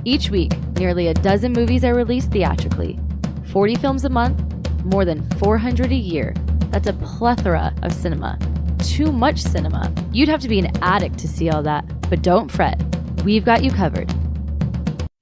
Each week, nearly a dozen movies are released theatrically. 40 films a month, more than 400 a year. That's a plethora of cinema. Too much cinema. You'd have to be an addict to see all that, but don't fret. We've got you covered.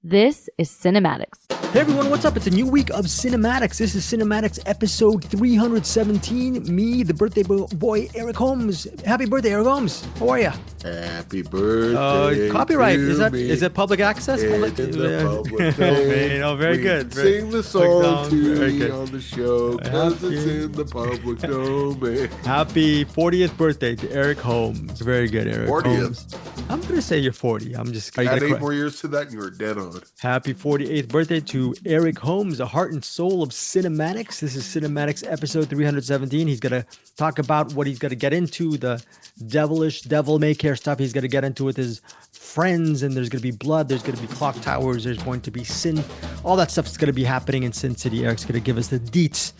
This is CinemAddicts. Hey everyone, what's up? It's a new week of CinemAddicts. This is CinemAddicts episode 317. Me, the birthday boy, Eric Holmes. Happy birthday, Eric Holmes. How are you? Happy birthday. Copyright. To Is it public access? It's in the public domain. Oh, very good. Sing the song to very me good. on the show because it's in the public domain. Happy 40th birthday to Eric Holmes. Very good, Eric 40th. Holmes. I'm going to say you're 40. I'm just... Add 8 more years to that and you were dead on. Happy 48th birthday to Eric Holmes, the heart and soul of CinemAddicts. This is CinemAddicts episode 317. He's going to talk about what he's going to get into, the devil may care stuff he's going to get into with his friends, and there's going to be blood, there's going to be clock towers, there's going to be sin. All that stuff is going to be happening in Sin City. Eric's going to give us the deets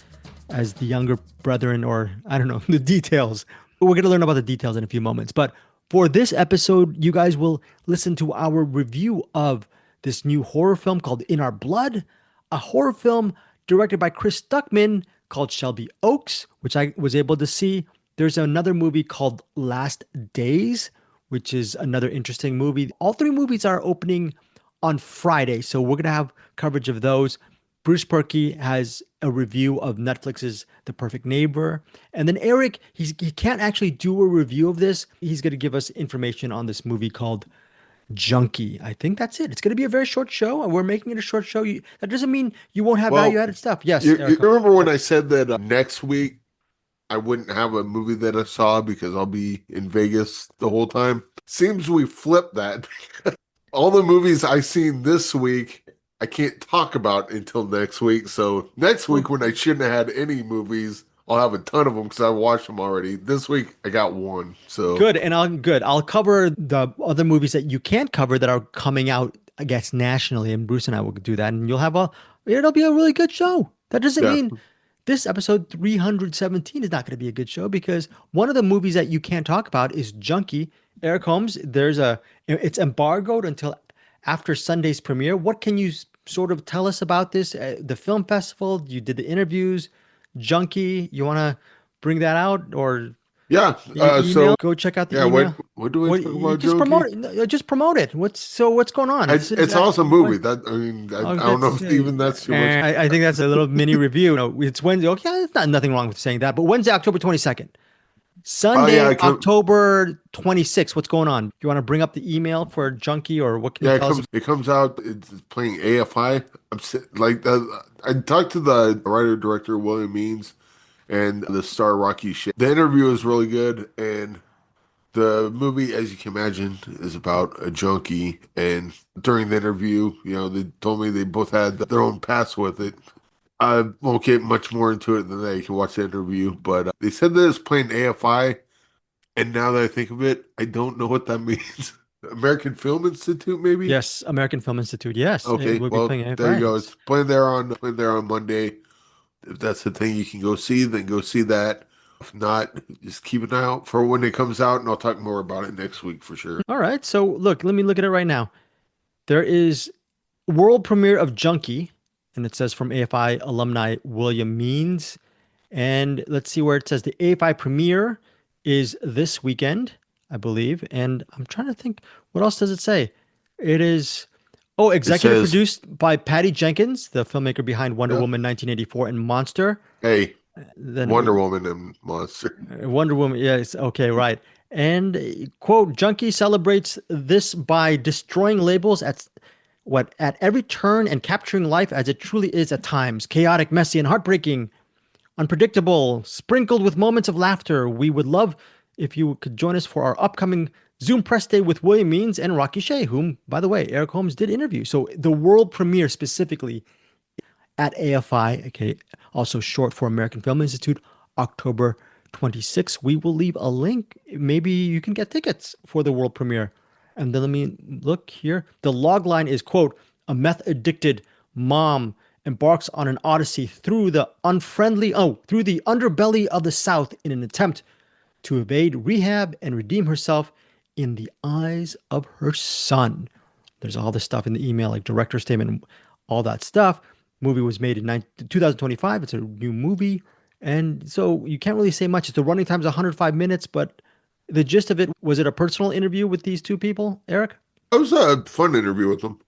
as the younger brethren, or I don't know, the details. We're going to learn about the details in a few moments. But for this episode, you guys will listen to our review of this new horror film called In Our Blood, a horror film directed by Chris Stuckmann called Shelby Oaks, which I was able to see. There's another movie called Last Days, which is another interesting movie. All 3 movies are opening on Friday, so we're going to have coverage of those. Bruce Purkey has a review of Netflix's The Perfect Neighbor. And then Eric, he can't actually do a review of this. He's going to give us information on this movie called Junkie. I think that's it. It's going to be a very short show. We're making it a short show. That doesn't mean you won't have value-added stuff. Yes. You remember when I said that next week I wouldn't have a movie that I saw because I'll be in Vegas the whole time? Seems we flipped that. All the movies I seen this week I can't talk about until next week. So next week when I shouldn't have had any movies, I'll have a ton of them because I watched them already. This week I got one. So good. And I'll cover the other movies that you can't cover that are coming out, I guess, nationally. And Bruce and I will do that. And it'll be a really good show. That doesn't mean this episode 317 is not going to be a good show, because one of the movies that you can't talk about is Junkie. Eric Holmes, it's embargoed until after Sunday's premiere. What can you sort of tell us about this? The film festival, you did the interviews, Junkie, you want to bring that out? Or so go check out the email. What do we talk about? Just promote it. What's going on? It's an awesome movie. I don't know if even that's too much. I think that's a little mini review. It's Wednesday. Okay, there's nothing wrong with saying that. But Wednesday, October 22nd. Sunday, October 26th. What's going on? Do you want to bring up the email for Junkie, or what can you tell us? It comes out. It's playing AFI. I talked to the writer-director, William Means, and the star, Rocky Shea. The interview is really good, and the movie, as you can imagine, is about a junkie. And during the interview, they told me they both had their own past with it. I won't get much more into it than that. You can watch the interview. But they said that it's playing AFI. And now that I think of it, I don't know what that means. American Film Institute, maybe? Yes, American Film Institute. Yes. Okay, well, there you go. It's playing there on Monday. If that's the thing you can go see, then go see that. If not, just keep an eye out for when it comes out, and I'll talk more about it next week for sure. All right. So, look, let me look at it right now. There is world premiere of Junkie. And it says from AFI alumni William Means. And let's see where it says the AFI premiere is this weekend, I believe. And I'm trying to think, what else does it say? It is, executive produced by Patty Jenkins, the filmmaker behind Wonder Woman 1984 and Monster. Hey, Wonder Woman and Monster. Wonder Woman, yes, okay, right. And, quote, Junkie celebrates this by destroying labels at every turn and capturing life as it truly is at times. Chaotic, messy, and heartbreaking. Unpredictable, sprinkled with moments of laughter. We would love if you could join us for our upcoming Zoom press day with William Means and Rocky Shea, whom, by the way, Eric Holmes did interview. So the world premiere specifically at AFI, okay, also short for American Film Institute, October 26th. We will leave a link. Maybe you can get tickets for the world premiere. And then let me look here. The log line is, quote, a meth-addicted mom embarks on an odyssey through the underbelly of the South in an attempt to evade rehab and redeem herself in the eyes of her son. There's all this stuff in the email, like director statement and all that stuff. Movie was made in 2025. It's a new movie. And so you can't really say much. The running time is 105 minutes, but the gist of it, was it a personal interview with these two people, Eric? It was a fun interview with them.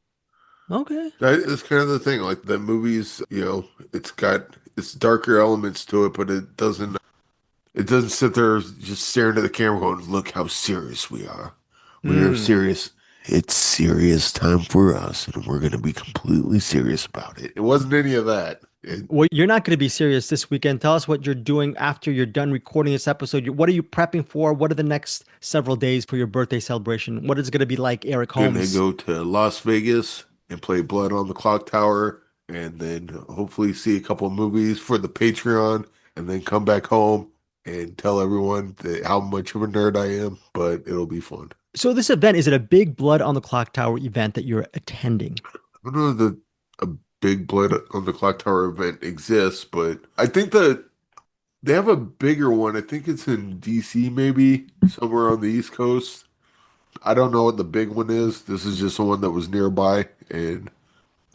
Okay. That is kind of the thing. Like the movies, it's got its darker elements to it, but it doesn't sit there just staring at the camera going, "Look how serious we are. We are serious. It's serious time for us, and we're going to be completely serious about it." It wasn't any of that. Well, you're not going to be serious this weekend. Tell us what you're doing after you're done recording this episode. What are you prepping for? What are the next several days for your birthday celebration? What is it going to be like, Eric Holmes? Gonna go to Las Vegas and play Blood on the Clock Tower, and then hopefully see a couple of movies for the Patreon, and then come back home and tell everyone how much of a nerd I am. But it'll be fun. So this event, is it a big Blood on the Clock Tower event that you're attending? I don't know that a big Blood on the Clock Tower event exists, but I think that they have a bigger one. I think it's in DC, maybe somewhere on the East Coast. I don't know what the big one is. This is just the one that was nearby, and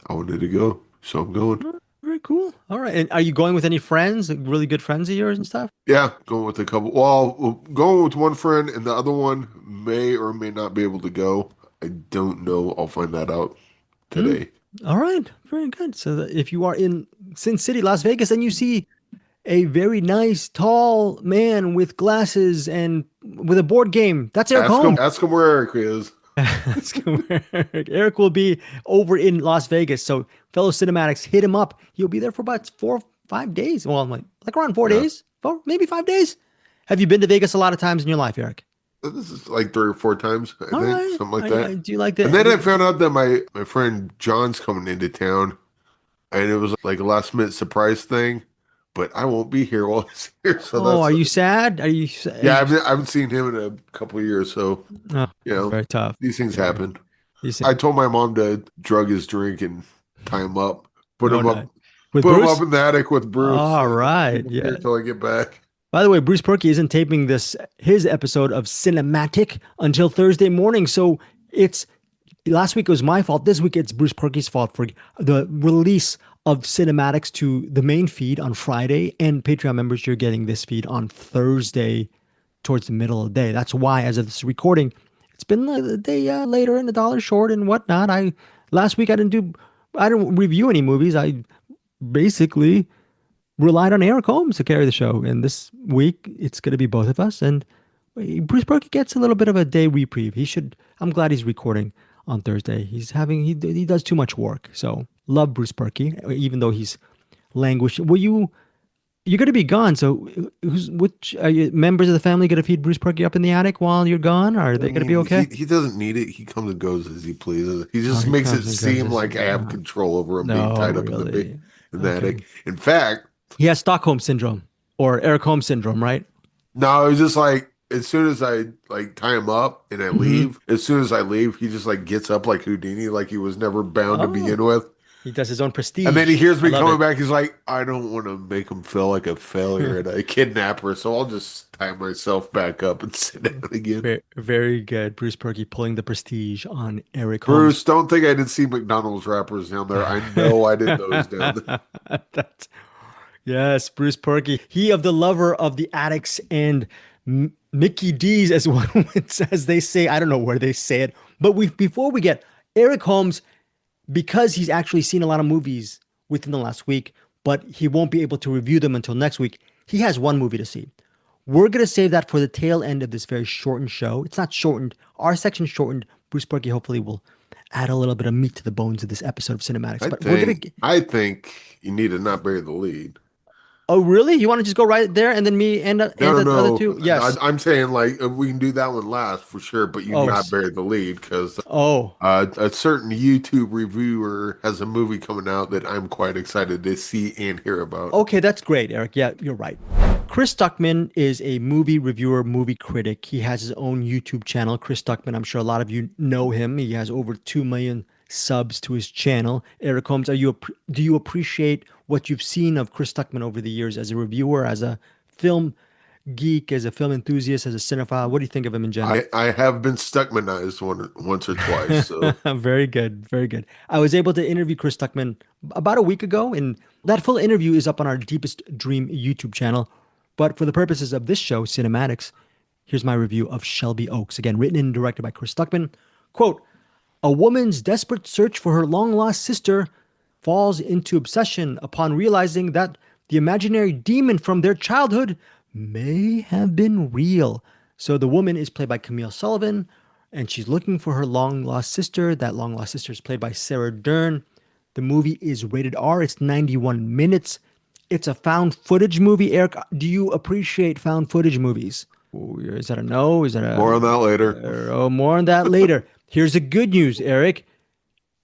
I wanted to go, so I'm going. Very cool. All right. And are you going with any friends, like really good friends of yours and stuff? Yeah, going with a couple. Well, going with one friend, and the other one may or may not be able to go. I don't know. I'll find that out today. All right. Very good. So if you are in Sin City, Las Vegas, and you see a very nice, tall man with glasses and with a board game, that's Eric Holmes. Ask him where Eric is. Eric will be over in Las Vegas. So fellow cinematics, hit him up. He'll be there for about 4 or 5 days. Well, I'm like around 4 days, maybe 5 days. Have you been to Vegas a lot of times in your life, Eric? This is like 3 or 4 times, I think, right. something like that. Do you like that? And then I found out that my friend John's coming into town, and it was like a last minute surprise thing. But I won't be here while he's here. So are you sad? Are you? Yeah, I haven't seen him in a couple of years, so very tough. These things happen. I told my mom to drug his drink and tie him up, put him up in the attic with Bruce. All right, yeah. Until I get back. By the way, Bruce Purkey isn't taping his episode of Cinematic until Thursday morning, so it's last week it was my fault. This week it's Bruce Purkey's fault for the release of Cinematics to the main feed on Friday, and Patreon members, you're getting this feed on Thursday towards the middle of the day. That's why, as of this recording, it's been a day later and $1 short and whatnot. Last week I didn't review any movies. I basically relied on Eric Holmes to carry the show, and this week it's going to be both of us. And Bruce Purkey gets a little bit of a day reprieve. I'm glad he's recording on Thursday. He does too much work. So love Bruce Purkey, even though he's languishing. You're going to be gone. So which are you, members of the family going to feed Bruce Purkey up in the attic while you're gone? Are they going to be okay? He doesn't need it. He comes and goes as he pleases. He just makes it seem like I have control over him being tied up in the attic. In fact, he has Stockholm syndrome or Eric Holmes syndrome, right? No, it's just like, as soon as I tie him up and I leave, as soon as I leave, he just gets up like Houdini, like he was never bound to begin with. He does his own prestige. And then he hears me coming back. He's like, I don't want to make him feel like a failure and a kidnapper, so I'll just tie myself back up and sit down again. Very, very good. Bruce Purkey pulling the prestige on Eric Holmes. Bruce, don't think I didn't see McDonald's wrappers down there. I know I did those down there. Yes, Bruce Purkey. He of the lover of the addicts and Mickey D's, as they say. I don't know where they say it. But before we get Eric Holmes, because he's actually seen a lot of movies within the last week, but he won't be able to review them until next week, he has one movie to see. We're going to save that for the tail end of this very shortened show. It's not shortened. Our section shortened. Bruce Purkey hopefully will add a little bit of meat to the bones of this episode of Cinematics. I think you need to not bury the lead. Oh, really? You want to just go right there and then me and the other two? Yes. I'm saying we can do that one last for sure, but you not bury the lead because a certain YouTube reviewer has a movie coming out that I'm quite excited to see and hear about. Okay, that's great, Eric. Yeah, you're right. Chris Stuckmann is a movie reviewer, movie critic. He has his own YouTube channel, Chris Stuckmann. I'm sure a lot of you know him. He has over 2 million subs to his channel. Eric Holmes, do you appreciate what you've seen of Chris Stuckmann over the years as a reviewer, as a film geek, as a film enthusiast, as a cinephile? What do you think of him in general? I have been Stuckmanized once or twice, so Very good, very good. I was able to interview Chris Stuckmann about a week ago, and that full interview is up on our Deepest Dream YouTube channel. But for the purposes of this show, CinemAddicts, here's my review of Shelby Oaks, again written and directed by Chris Stuckmann. Quote, a woman's desperate search for her long-lost sister falls into obsession upon realizing that the imaginary demon from their childhood may have been real. So the woman is played by Camille Sullivan, and she's looking for her long-lost sister. That long-lost sister is played by Sarah Dern. The movie is rated R. It's 91 minutes. It's a found footage movie. Eric, do you appreciate found footage movies? Is that a no? Is that a more on that later? Oh, more on that later. Here's the good news, Eric.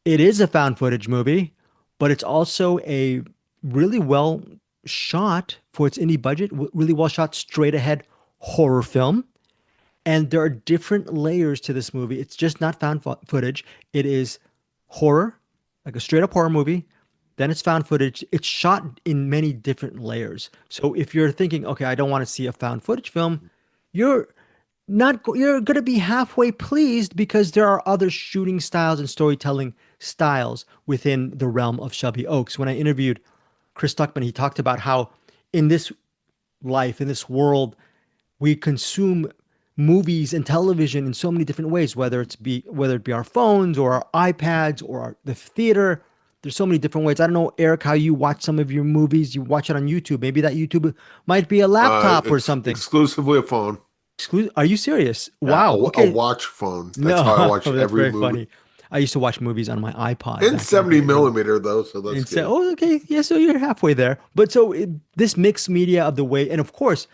It is a found footage movie, but it's also a really well shot for its indie budget, really well shot, straight ahead horror film. And there are different layers to this movie. It's just not found footage. It is horror, like a straight up horror movie. Then it's found footage. It's shot in many different layers. So if you're thinking, okay, I don't want to see a found footage film, you're going to be halfway pleased, because there are other shooting styles and storytelling styles within the realm of Shelby Oaks. When I interviewed Chris Stuckmann, he talked about how in this life, in this world, we consume movies and television in so many different ways, whether it be our phones or our iPads or the theater. There's so many different ways. I don't know, Eric, how you watch some of your movies. You watch it on YouTube. Maybe that YouTube might be a laptop or something. Exclusively a phone. Are you serious? Wow. Okay. A watch phone. That's how I watch every movie. Funny. I used to watch movies on my iPod. In 70 millimeter, though, so that's good. Oh, okay. Yeah, so you're halfway there. But so this mixed media of the way, and of course,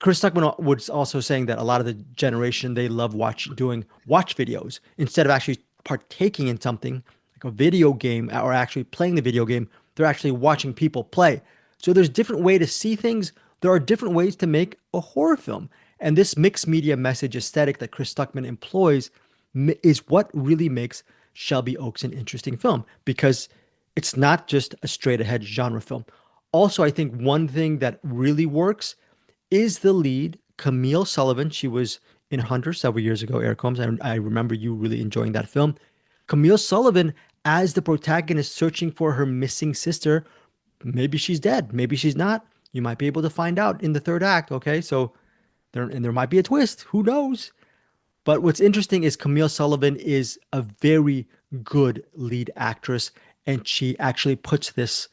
Chris Stuckmann was also saying that a lot of the generation, they love doing watch videos instead of actually partaking in something like a video game or actually playing the video game. They're actually watching people play. So there's different way to see things. There are different ways to make a horror film. And this mixed media message aesthetic that Chris Stuckmann employs is what really makes Shelby Oaks an interesting film, because it's not just a straight ahead genre film. Also, I think one thing that really works is the lead, Camille Sullivan. She was in Hunter several years ago, Eric Holmes. I remember you really enjoying that film. Camille Sullivan as the protagonist searching for her missing sister. Maybe she's dead. Maybe she's not. You might be able to find out in the third act. Okay, so there might be a twist. Who knows? But what's interesting is Camille Sullivan is a very good lead actress, and she actually puts this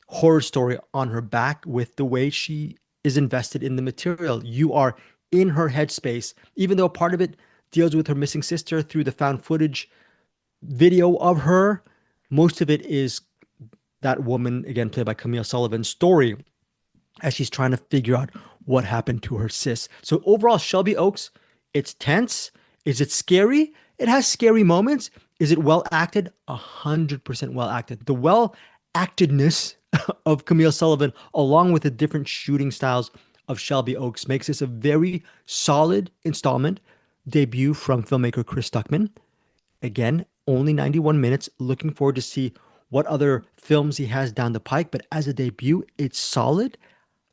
horror story on her back with the way she is invested in the material. You are in her headspace, even though part of it deals with her missing sister through the found footage video of her. Most of it is that woman, again played by Camille Sullivan's story, as she's trying to figure out what happened to her sis. So overall, Shelby Oaks, it's tense. Is it scary? It has scary moments. Is it well acted? 100% well acted. The well actedness of Camille Sullivan, along with the different shooting styles of Shelby Oaks, makes this a very solid installment debut from filmmaker Chris Stuckmann. Again, only 91 minutes. Looking forward to see what other films he has down the pike. But as a debut, it's solid.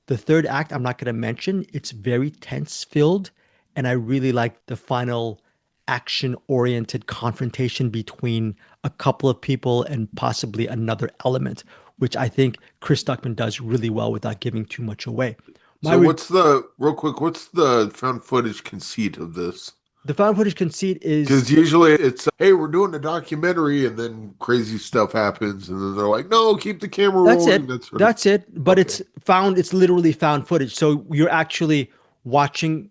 The third act, I'm not going to mention. It's very tense-filled. And I really like the final action-oriented confrontation between a couple of people and possibly another element, which I think Chris Stuckmann does really well without giving too much away. What's the found footage conceit of this? The found footage conceit is... Because usually it's, hey, we're doing a documentary, and then crazy stuff happens, and then they're like, no, keep the camera rolling. That's it. But okay. It's literally found footage. So you're actually watching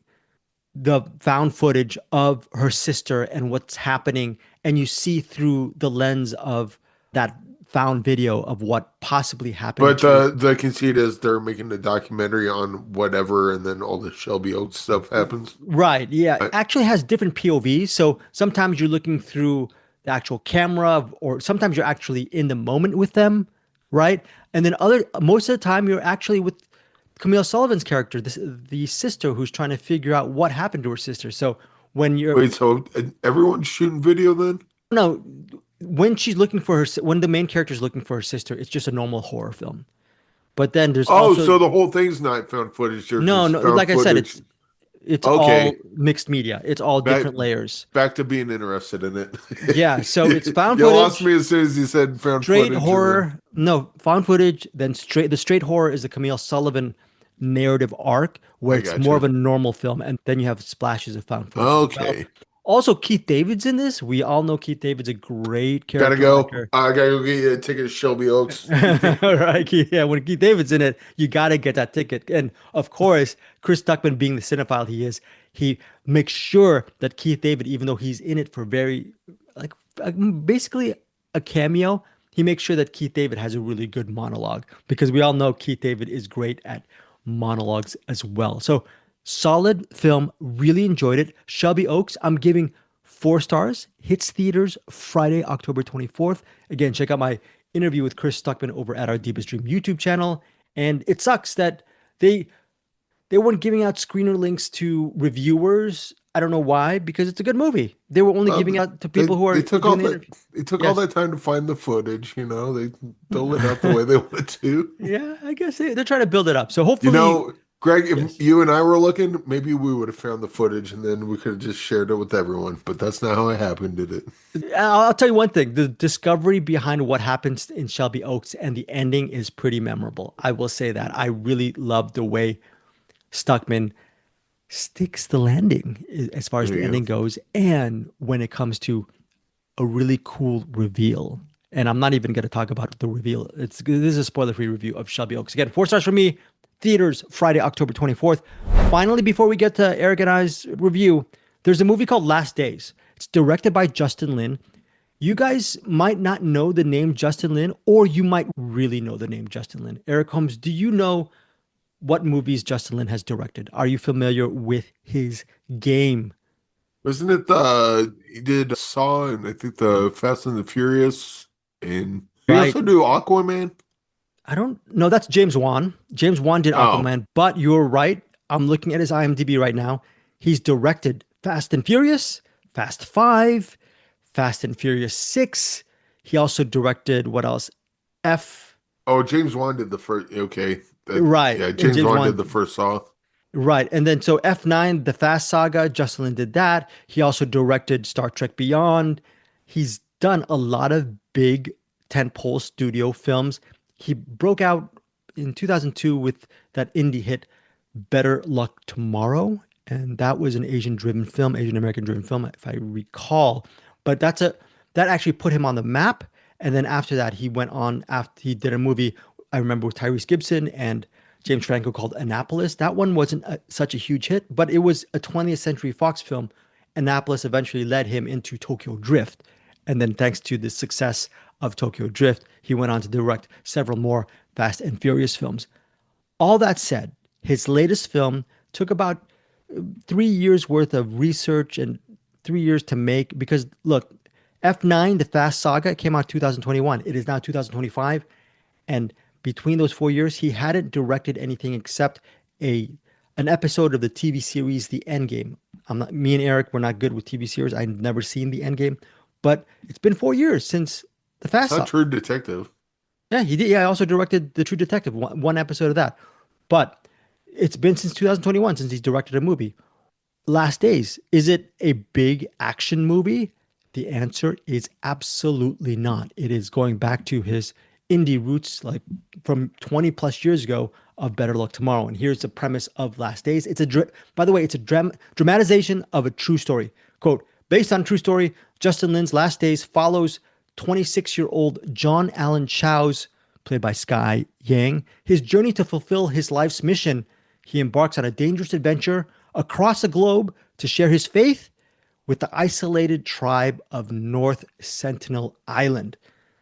the found footage of her sister and what's happening, and you see through the lens of that found video of what possibly happened. But the conceit is they're making a documentary on whatever, and then all the Shelby Oaks stuff happens. Right. Yeah. It actually has different POVs. So sometimes you're looking through the actual camera, or sometimes you're actually in the moment with them. Right. And then most of the time you're actually with Camille Sullivan's character, the sister who's trying to figure out what happened to her sister. So when you're... Wait, so everyone's shooting video then? No. When the main character is looking for her sister, it's just a normal horror film. But then there's Oh, also so the whole thing's not found footage. There's no, just no. found Like I said, footage. it's all Okay, mixed media. It's all back different layers. back to being interested in Yeah, so it's it. found You lost footage, me as soon as you said found straight footage, and then horror. No, found footage. Then the straight horror is the Camille Sullivan narrative arc, where I it's more of gotcha. a normal film, and then you have splashes of found footage as well. Okay, Also, Keith David's in this. We all know Keith David's a great gotta character go. actor. I gotta go get you a ticket to Shelby Oaks. Right? Yeah, when Keith David's in it, you got to get that ticket. And of course, Chris Stuckmann, being the cinephile he is, he makes sure that Keith David, even though he's in it for very, like, basically a cameo, he makes sure that Keith David has a really good monologue because we all know Keith David is great at monologues as well. So solid film, really enjoyed it. Shelby Oaks, I'm giving 4 stars. Hits theaters Friday, October 24th. Again, check out my interview with Chris Stuckmann over at our Deepest Dream YouTube channel. And it sucks that they weren't giving out screener links to reviewers. I don't know why, because it's a good movie. They were only giving out to people who are They took all doing the that. interview. They took all Yes. that time to find the footage. They dole it out the way they wanted to. Yeah, I guess they're trying to build it up. So You hopefully, know, Greg, if yes. you and I were looking, maybe we would have found the footage and then we could have just shared it with everyone. But that's not how it happened, did it? I'll tell you one thing. The discovery behind what happens in Shelby Oaks and the ending is pretty memorable. I will say that. I really love the way Stuckman sticks the landing as far as There the you ending go. goes, and when it comes to a really cool reveal. And I'm not even going to talk about the reveal. This is a spoiler-free review of Shelby Oaks. Again, 4 stars for me. Theaters Friday, October 24th. Finally, before we get to Eric and I's review, there's a movie called Last Days. It's directed by Justin Lin. You guys might not know the name Justin Lin, or you might really know the name Justin Lin. Eric Holmes, do you know what movies Justin Lin has directed? Are you familiar with his game? Wasn't it he did Saw and I think the Fast and the Furious and he Right. also do Aquaman? I don't know. That's James Wan. James Wan did Oh, Aquaman, but you're right. I'm looking at his IMDb right now. He's directed Fast and Furious, Fast 5, Fast and Furious 6. He also directed what else? F. oh, James Wan did the first. Okay, Right. yeah, And James James Wan did Wan. the first Saw. Right. And then so F9, the Fast Saga, Justin Lin did that. He also directed Star Trek Beyond. He's done a lot of big tentpole studio films. He broke out in 2002 with that indie hit Better Luck Tomorrow, and that was an Asian driven film, Asian American driven film if I recall. But that actually put him on the map. And then after that he went on after he did a movie I remember with Tyrese Gibson and James Franco called Annapolis. That one wasn't such a huge hit, but it was a 20th Century Fox film. Annapolis eventually led him into Tokyo Drift. And then, thanks to the success of Tokyo Drift, he went on to direct several more Fast and Furious films. All that said, his latest film took about 3 years worth of research and 3 years to make because, look, F9, the Fast Saga, came out 2021. It is now 2025. And between those 4 years, he hadn't directed anything except an episode of the TV series The Endgame. Me and Eric were not good with TV series. I'd never seen The Endgame, but it's been 4 years since the It's Fast not Saga. True Detective. Yeah, he did. Yeah, I also directed The True Detective, one episode of that. But it's been since 2021 since he's directed a movie. Last Days, is it a big action movie? The answer is absolutely not. It is going back to his indie roots, like from 20 plus years ago of Better Luck Tomorrow. And here's the premise of Last Days. By the way, it's a dramatization of a true story. Quote, based on true story, Justin Lin's Last Days follows 26-year-old John Allen Chow's, played by Sky Yang, his journey to fulfill his life's mission. He embarks on a dangerous adventure across the globe to share his faith with the isolated tribe of North Sentinel Island.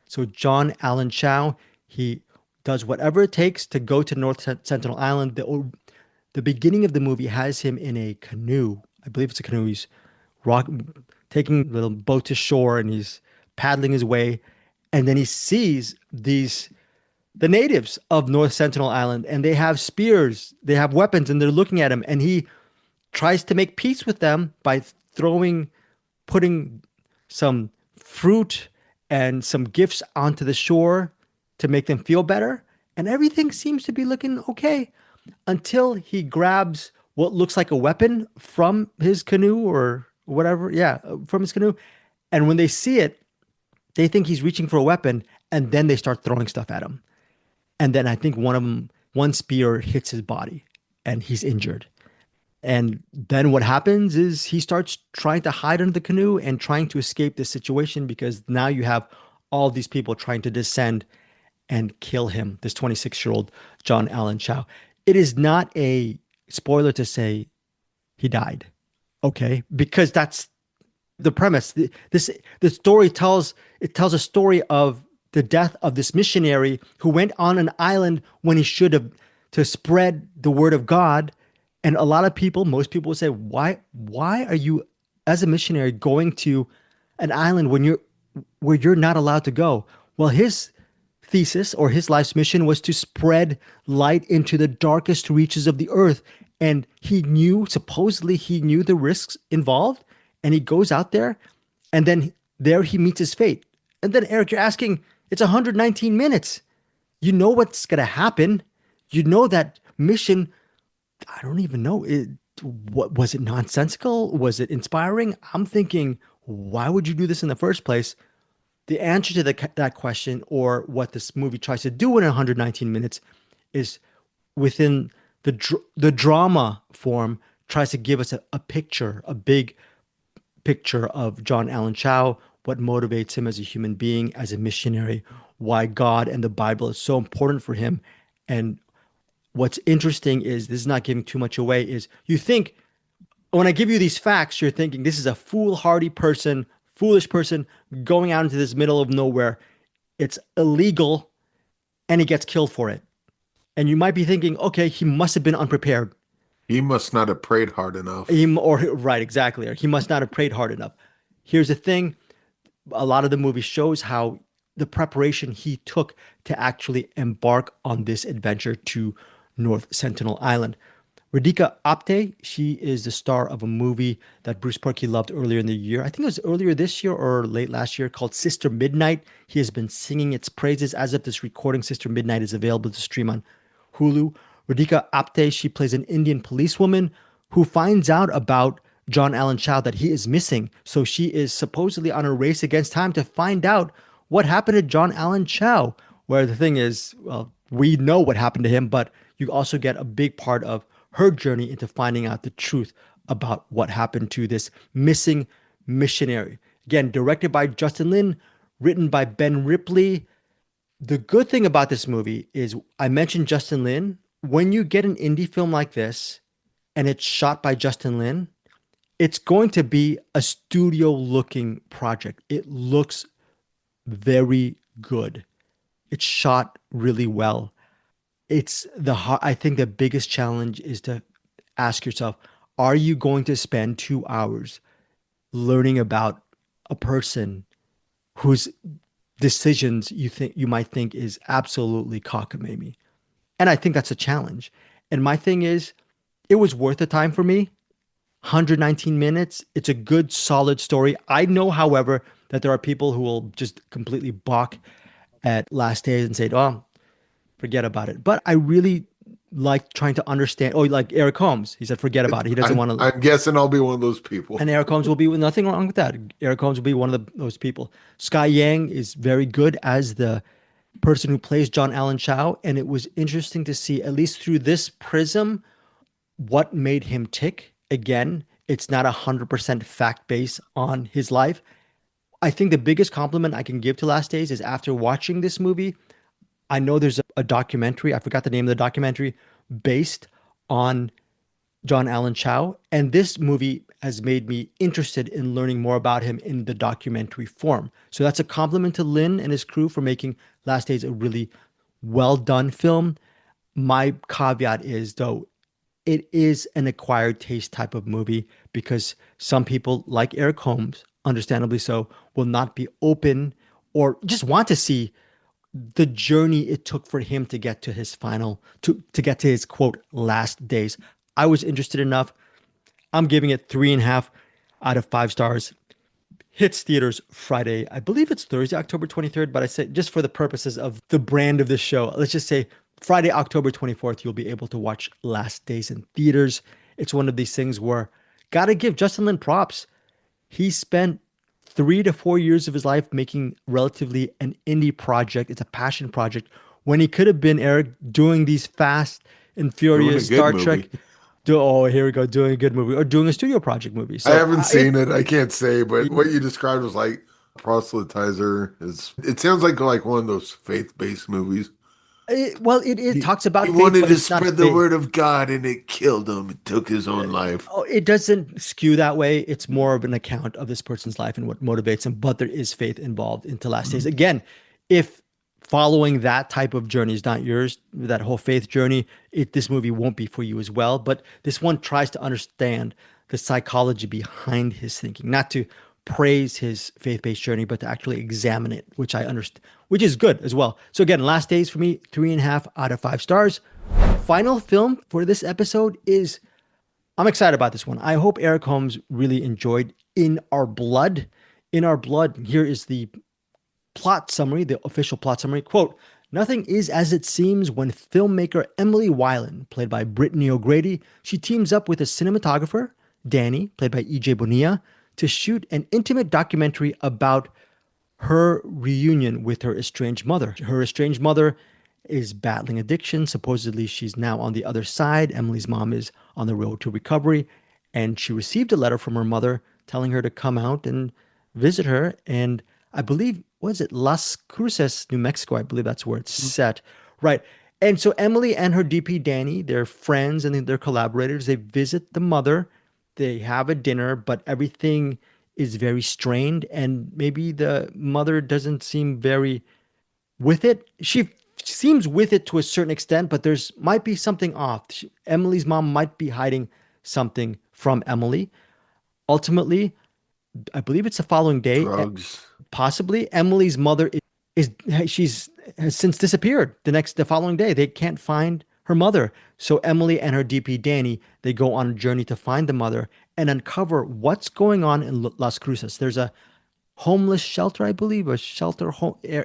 So John Allen Chow, he does whatever it takes to go to North Sentinel Island. The beginning of the movie has him in a canoe. I believe it's a canoe. He's taking a little boat to shore and he's paddling his way. And then he sees the natives of North Sentinel Island, and they have spears, they have weapons, and they're looking at him. And he tries to make peace with them by putting some fruit and some gifts onto the shore to make them feel better. and everything seems to be looking okay until he grabs what looks like a weapon from his canoe or whatever. Yeah, from his canoe. And when they see it, they think he's reaching for a weapon, and then they start throwing stuff at him. And then I think one spear hits his body and he's injured. And then what happens is he starts trying to hide under the canoe and trying to escape this situation, because now you have all these people trying to descend and kill him, this 26-year-old John Allen Chow. It is not a spoiler to say he died, okay? Because that's the premise. The story tells a story of the death of this missionary who went on an island when he should have, to spread the word of God. And a lot of people, most people will say, why are you as a missionary going to an island where you're not allowed to go? Well, his thesis or his life's mission was to spread light into the darkest reaches of the earth. And supposedly he knew the risks involved, and he goes out there, and then there he meets his fate. And then, Eric, you're asking, it's 119 minutes. You know what's going to happen. You know that mission. I don't even know. What was it, nonsensical? Was it inspiring? I'm thinking, why would you do this in the first place? The answer to that question, or what this movie tries to do in 119 minutes, is within the drama form, tries to give us a picture, a big picture of John Allen Chow, what motivates him as a human being, as a missionary, why God and the Bible is so important for him. And what's interesting is, this is not giving too much away, is you think, when I give you these facts, you're thinking this is a foolhardy person, foolish person going out into this middle of nowhere. It's illegal, and he gets killed for it. And you might be thinking, okay, he must have been unprepared. He must not have prayed hard enough. Right, exactly. Or he must not have prayed hard enough. Here's the thing. A lot of the movie shows how the preparation he took to actually embark on this adventure to North Sentinel Island. Radhika Apte, she is the star of a movie that Bruce Purkey loved earlier in the year. I think it was earlier this year or late last year, called Sister Midnight. He has been singing its praises. As of this recording, Sister Midnight is available to stream on Hulu. Radhika Apte, she plays an Indian policewoman who finds out about John Allen Chow, that he is missing. So she is supposedly on a race against time to find out what happened to John Allen Chow. Where the thing is, well, we know what happened to him, but you also get a big part of her journey into finding out the truth about what happened to this missing missionary. Again, directed by Justin Lin, written by Ben Ripley. The good thing about this movie is, I mentioned Justin Lin. When you get an indie film like this and it's shot by Justin Lin, it's going to be a studio-looking project. It looks very good. It's shot really well. I think the biggest challenge is to ask yourself, are you going to spend 2 hours learning about a person whose decisions you might think is absolutely cockamamie? And I think that's a challenge. And my thing is, it was worth the time for me. 119 minutes. It's a good, solid story. I know, however, that there are people who will just completely balk at Last Days and say, oh, forget about it. But I really like trying to understand. Oh, like Eric Holmes. He said, forget about it. He doesn't want to. I'm guessing I'll be one of those people. And Eric Holmes will be, nothing wrong with that. Eric Holmes will be one of those people. Sky Yang is very good as the person who plays John Allen Chow. And it was interesting to see, at least through this prism, what made him tick. Again, it's not 100% fact based on his life. I think the biggest compliment I can give to Last Days is, after watching this movie, I know there's a documentary, I forgot the name of the documentary, based on John Allen Chow. And this movie has made me interested in learning more about him in the documentary form. So that's a compliment to Lin and his crew for making Last Days a really well done film. My caveat is, though, it is an acquired taste type of movie, because some people, like Eric Holmes, understandably so, will not be open or just want to see the journey it took for him to get to his to get to his, quote, last days. I was interested enough. I'm giving it 3.5 out of 5 stars. Hits theaters Friday. I believe it's Thursday, October 23rd, but I say, just for the purposes of the brand of this show, let's just say Friday, October 24th, you'll be able to watch Last Days in theaters. It's one of these things where gotta give Justin Lin props. He spent 3 to 4 years of his life making relatively an indie project. It's a passion project when he could have been, Eric, doing these fast and Doing a furious good Star Trek. movie. Oh, here we go, doing a good movie or doing a studio project movie. I So haven't seen it. I can't say, but what you described was like proselytizer. It sounds like one of those faith-based movies. it He, talks he about faith, wanted but to it's not spread the faith. word of God and it killed him. It took his own life. Oh, it doesn't skew that way. It's more of an account of this person's life and what motivates him, but there is faith involved into Last Days. Again, if following that type of journey is not yours, that whole faith journey, this movie won't be for you as well. But this one tries to understand the psychology behind his thinking, not to praise his faith-based journey, but to actually examine it, which I understand, which is good as well. So again, Last Days for me, 3.5 out of 5 stars. Final film for this episode is, I'm excited about this one. I hope Eric Holmes really enjoyed In Our Blood. In Our Blood, here is the plot summary, the official plot summary. Quote, nothing is as it seems when filmmaker Emily Weiland, played by Brittany O'Grady, she teams up with a cinematographer, Danny, played by E.J. Bonilla, to shoot an intimate documentary about her reunion with her estranged mother. Her estranged mother is battling addiction. Supposedly, she's now on the other side. Emily's mom is on the road to recovery. And she received a letter from her mother telling her to come out and visit her. And I believe, was it Las Cruces, New Mexico? I believe that's where it's set. Right. And so Emily and her DP, Danny, they're friends and they're collaborators. They visit the mother. They have a dinner, but everything is very strained. And maybe the mother doesn't seem very with it. She seems with it to a certain extent, but there's might be something off. Emily's mom might be hiding something from Emily. Ultimately, I believe it's the following day. Drugs. Possibly Emily's mother she's has since disappeared. The following day, they can't find her mother. So Emily and her DP Danny, they go on a journey to find the mother and uncover what's going on in Las Cruces. There's a homeless shelter, I believe, a shelter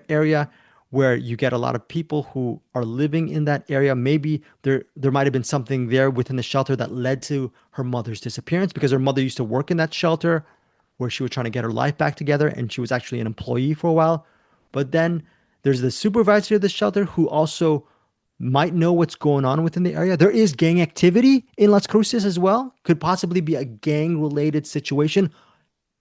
area where you get a lot of people who are living in that area. Maybe there might have been something there within the shelter that led to her mother's disappearance, because her mother used to work in that shelter where she was trying to get her life back together, and she was actually an employee for a while. But then there's the supervisor of the shelter who also might know what's going on within the area. There is gang activity in Las Cruces as well. Could possibly be a gang related situation.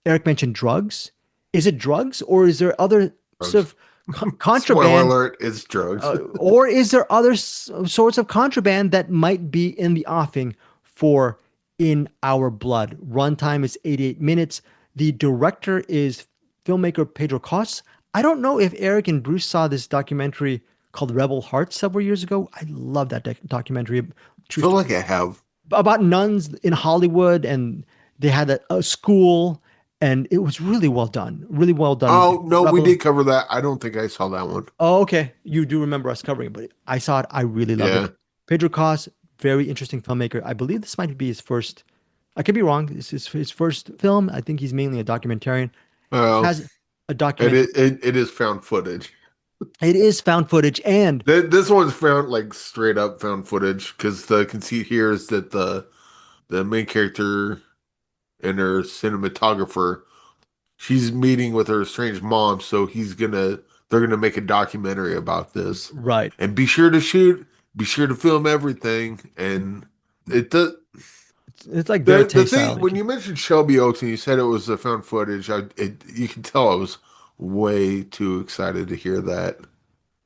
Eric mentioned drugs. Is it drugs, or is there other sort of Spoiler contraband, alert, it's drugs. or is there other sorts of contraband that might be in the offing for In Our Blood? Runtime is 88 minutes. The director is filmmaker Pedro Cos. I don't know if Eric and Bruce saw this documentary called Rebel Heart several years ago. I love that documentary. I feel like I have. About nuns in Hollywood, and they had a school, and it was really well done. Really well done. Oh, no, we Rebel- did cover that. I don't think I saw that one. Oh, okay. You do remember us covering it, but I saw it. I really loved Yeah. it. Pedro Cos, very interesting filmmaker. I believe this might be his first. I could be wrong. This is his first film. I think he's mainly a documentarian. Oh, Has a and documentary. it is found footage. It is found footage, and This one's found like straight up found footage because the conceit here is that the main character and her cinematographer, she's meeting with her estranged mom, so they're gonna make a documentary about this. right. And be sure to film everything. And it does. It's like The Verite thing style. when you mentioned Shelby Oaks and you said it was a found footage, you can tell I was way too excited to hear that.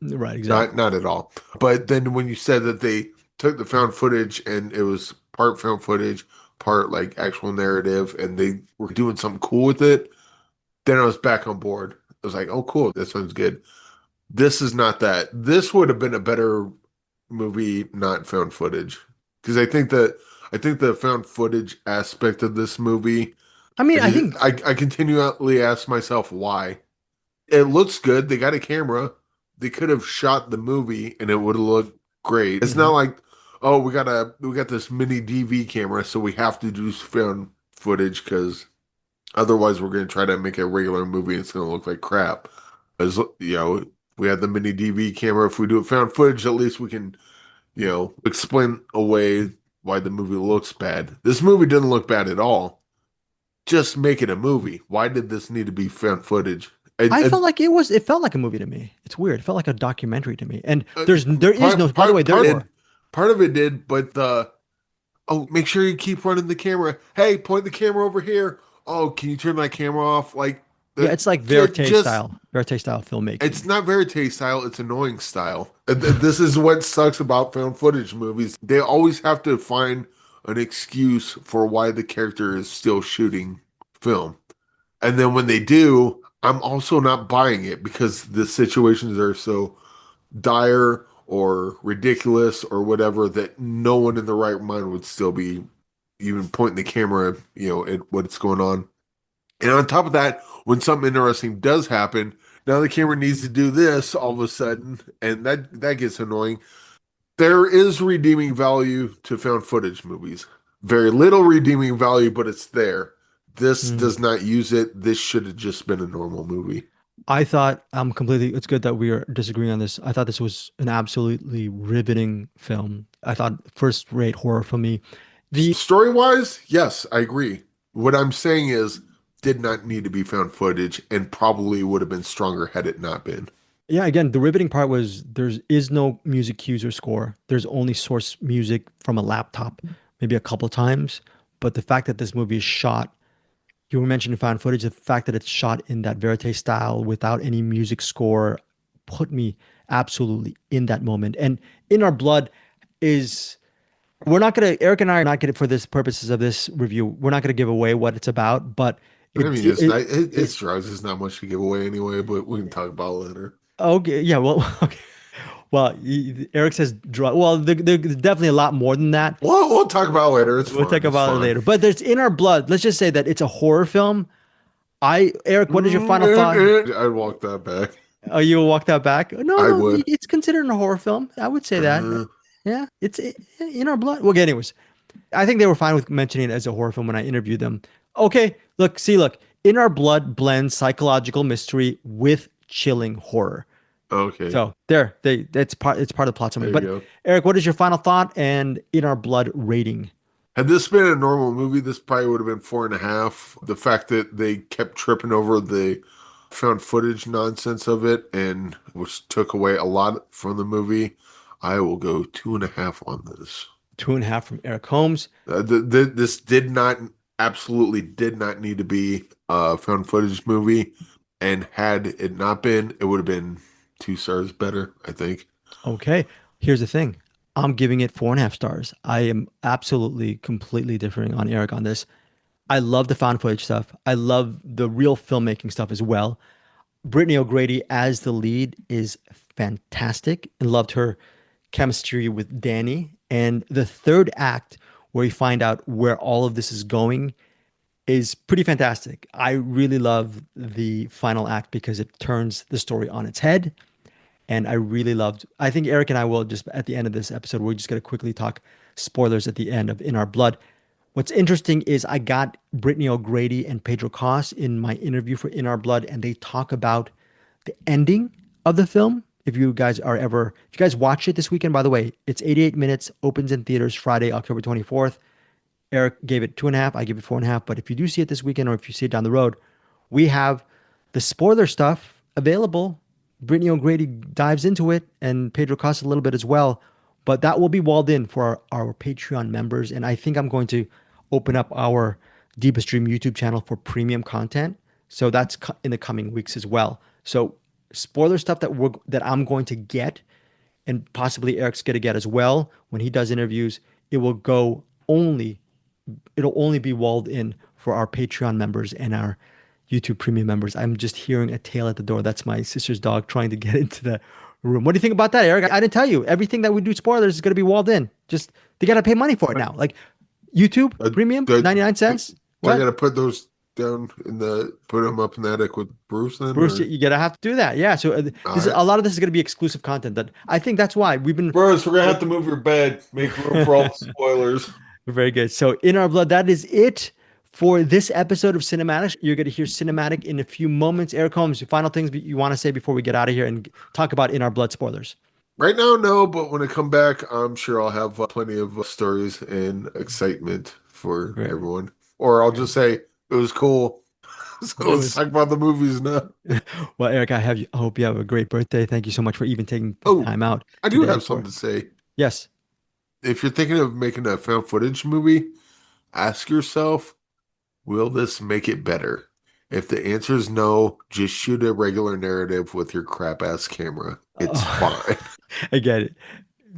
Right, exactly. Not at all. But then when you said that they took the found footage and it was part found footage, part like actual narrative, and they were doing something cool with it, then I was back on board. I was like, oh, cool, that sounds good. This is not that. This would have been a better movie, not found footage, because I think the found footage aspect of this movie, I mean, I think I continually ask myself why. It looks good. They got a camera. They could have shot the movie and it would have looked great. It's not like, oh, we got this mini DV camera, so we have to do found footage because otherwise we're going to try to make a regular movie and it's going to look like crap. As you know, we have the mini DV camera. If we do it found footage, at least we can, explain away why the movie looks bad. This movie didn't look bad at all. Just make it a movie. Why did this need to be found footage? I felt like it felt like a movie to me. It's weird. It felt like a documentary to me. And there is no, by the way, part of it did, but make sure you keep running the camera. Hey, point the camera over here. Oh, can you turn that camera off? It's like verite style filmmaking. It's not verite style. It's annoying style. This is what sucks about found footage movies. They always have to find an excuse for why the character is still shooting film. And then when they do, I'm also not buying it because the situations are so dire or ridiculous or whatever that no one in the right mind would still be even pointing the camera, at what's going on. And on top of that, when something interesting does happen, now the camera needs to do this all of a sudden, and that gets annoying. There is redeeming value to found footage movies. Very little redeeming value, but it's there. This does not use it. This should have just been a normal movie. I thought it's good that we are disagreeing on this. I thought this was an absolutely riveting film. I thought first-rate horror for me. The story-wise, yes, I agree. What I'm saying is, did not need to be found footage and probably would have been stronger had it not been. Yeah, again, the riveting part was there is no music cues or score. There's only source music from a laptop, maybe a couple of times. But the fact that this movie is shot, you were mentioning found footage, the fact that it's shot in that verite style without any music score put me absolutely in that moment. And In Our Blood is... Eric and I are not going to, for this purposes of this review, we're not going to give away what it's about, but it's drugs. It's not much to give away anyway, but we can talk about it later. Okay. Yeah. Well, okay. Well, Eric says drug. Well, there's definitely a lot more than that. We'll talk about it later. We'll talk about it later. But there's In Our Blood. Let's just say that it's a horror film. Eric, what is your final thought? I'd walk that back. Oh, you will walk that back? No, I would. It's considered a horror film. I would say that. Yeah, it's In Our Blood. Well, anyways, I think they were fine with mentioning it as a horror film when I interviewed them. Okay, look. In Our Blood blends psychological mystery with chilling horror. Okay. So it's part of the plot summary. But go. Eric, what is your final thought and In Our Blood rating? Had this been a normal movie, this probably would have been 4.5. The fact that they kept tripping over the found footage nonsense of it, and which took away a lot from the movie, I will go 2.5 on this. 2.5 from Eric Holmes. This absolutely did not need to be a found footage movie, and had it not been, it would have been 2 stars better, I think. Okay, here's the thing. I'm giving it 4.5 stars. I am absolutely, completely differing on Eric on this. I love the found footage stuff. I love the real filmmaking stuff as well. Brittany O'Grady as the lead is fantastic, and loved her chemistry with Danny. And the third act, where you find out where all of this is going, is pretty fantastic. I really love the final act because it turns the story on its head. And I think Eric and I will just, at the end of this episode, we're just going to quickly talk spoilers at the end of In Our Blood. What's interesting is I got Brittany O'Grady and Pedro Cos in my interview for In Our Blood, and they talk about the ending of the film. If you guys watch it this weekend, by the way, it's 88 minutes, opens in theaters Friday, October 24th. Eric gave it 2.5. I give it 4.5. But if you do see it this weekend, or if you see it down the road, we have the spoiler stuff available. Brittany O'Grady dives into it, and Pedro Costa a little bit as well. But that will be walled in for our Patreon members. And I think I'm going to open up our Deepest Dream YouTube channel for premium content. So that's in the coming weeks as well. So spoiler stuff that I'm going to get, and possibly Eric's going to get as well when he does interviews, it'll only be walled in for our Patreon members and our YouTube premium members. I'm just hearing a tail at the door. That's my sister's dog trying to get into the room. What do you think about that, Eric? I didn't tell you. Everything that we do spoilers is going to be walled in. Just, they got to pay money for it now. Like YouTube premium, 99 cents. I got to put those down put them up in the attic with Bruce then? Bruce, you got to have to do that. Yeah. So a lot of this is going to be exclusive content. That I think that's why we've been... Bruce, we're going to have to move your bed. Make room for all the spoilers. Very good. So In Our Blood, that is it For this episode of Cinematics, you're going to hear Cinematic in a few moments. Eric Holmes, final things you want to say before we get out of here and talk about In Our Blood spoilers? Right now, no, but when I come back, I'm sure I'll have plenty of stories and excitement for everyone. Or I'll just say, it was cool. So let's talk about the movies now. Well, Eric, I hope you have a great birthday. Thank you so much for even taking time out. I do have something to say. Yes. If you're thinking of making a found footage movie, ask yourself, will this make it better? If the answer is no, just shoot a regular narrative with your crap ass camera. It's fine. I get it.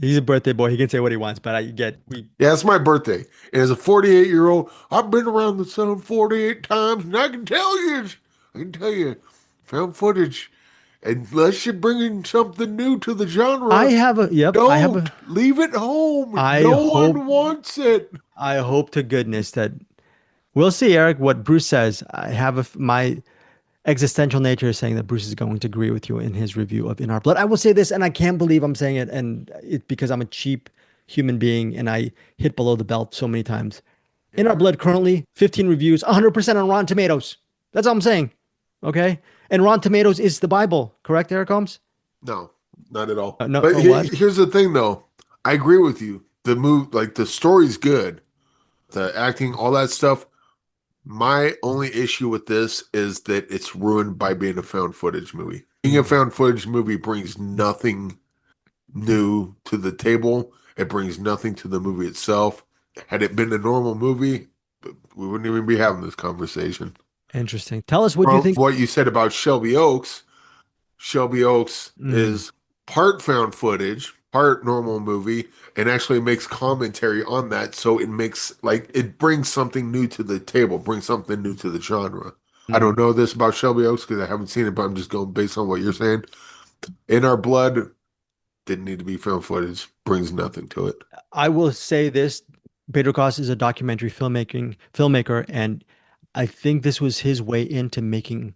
He's a birthday boy. He can say what he wants, but yeah, it's my birthday. And as a 48-year-old, I've been around the sun 48 times, and I can tell you, found footage, unless you're bringing something new to the genre, leave it home. No one wants it. I hope to goodness that we'll see, Eric, what Bruce says. I have my existential nature is saying that Bruce is going to agree with you in his review of In Our Blood. I will say this, and I can't believe I'm saying it, and it's because I'm a cheap human being and I hit below the belt so many times. In Our Blood currently, 15 reviews, 100% on Rotten Tomatoes. That's all I'm saying. Okay? And Rotten Tomatoes is the Bible, correct, Eric Holmes? No, not at all. No, but here's the thing, though. I agree with you. The story's good. The acting, all that stuff. My only issue with this is that it's ruined by being a found footage movie. Being a found footage movie brings nothing new to the table. It brings nothing to the movie itself. Had it been a normal movie, we wouldn't even be having this conversation. Interesting. Tell us what you think. What you said about Shelby Oaks. Shelby Oaks is part found footage, part normal movie, and actually makes commentary on that. So it makes it brings something new to the table, brings something new to the genre. I don't know this about Shelby Oaks because I haven't seen it, but I'm just going based on what you're saying. In Our Blood didn't need to be found footage, brings nothing to it. I will say this: Pedro Cos is a documentary filmmaker, and I think this was his way into making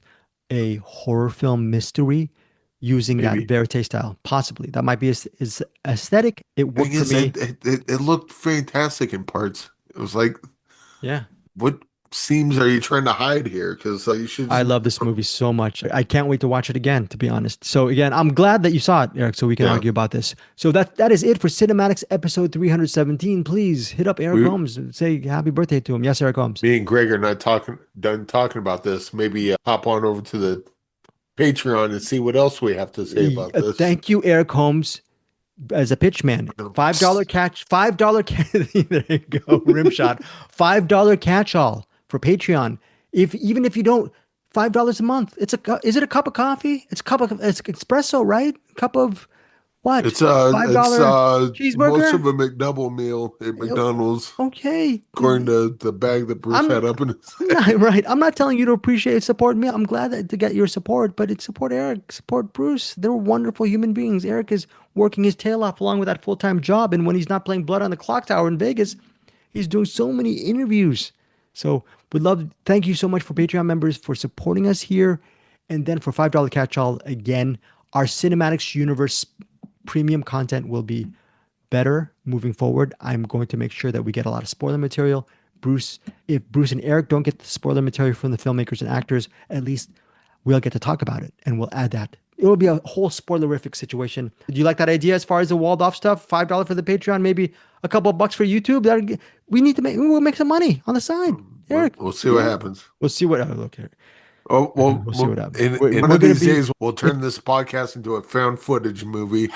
a horror film mystery using that verite style. Possibly. That might be his aesthetic. It worked for me. It looked fantastic in parts. It was like, yeah. What seams are you trying to hide here? Because you should. I love this movie so much. I can't wait to watch it again, to be honest. So again, I'm glad that you saw it, Eric, so we can argue about this. So that is it for Cinematics episode 317. Please hit up Eric Holmes and say happy birthday to him. Yes, Eric Holmes. Me and Greg are not done talking about this. Maybe hop on over to the Patreon and see what else we have to say about this. Thank you, Eric Holmes, as a pitch man. $5 catch. There you go. Rim shot. $5 catch-all for Patreon. Even if you don't, $5 a month. Is it a cup of coffee? It's espresso, right? Cup of what? It's $5 cheeseburger. Most of a McDouble meal at McDonald's. Okay. According to the bag that Bruce had up in his head. Right. I'm not telling you to appreciate support me. I'm glad to get your support, but it's support Eric, support Bruce. They're wonderful human beings. Eric is working his tail off along with that full-time job, and when he's not playing Blood on the Clock Tower in Vegas, he's doing so many interviews. So thank you so much for Patreon members for supporting us here. And then for $5 catch-all, again, our Cinematics Universe premium content will be better moving forward. I'm going to make sure that we get a lot of spoiler material. If Bruce and Eric don't get the spoiler material from the filmmakers and actors, at least we'll get to talk about it, and we'll add that. It will be a whole spoilerific situation. Do you like that idea as far as the walled off stuff? $5 for the Patreon, maybe a couple of bucks for YouTube. We'll make some money on the side. Eric, we'll see what happens. We'll see what. Look here. Oh, we'll see what happens. In one of these days, we'll turn this podcast into a found footage movie.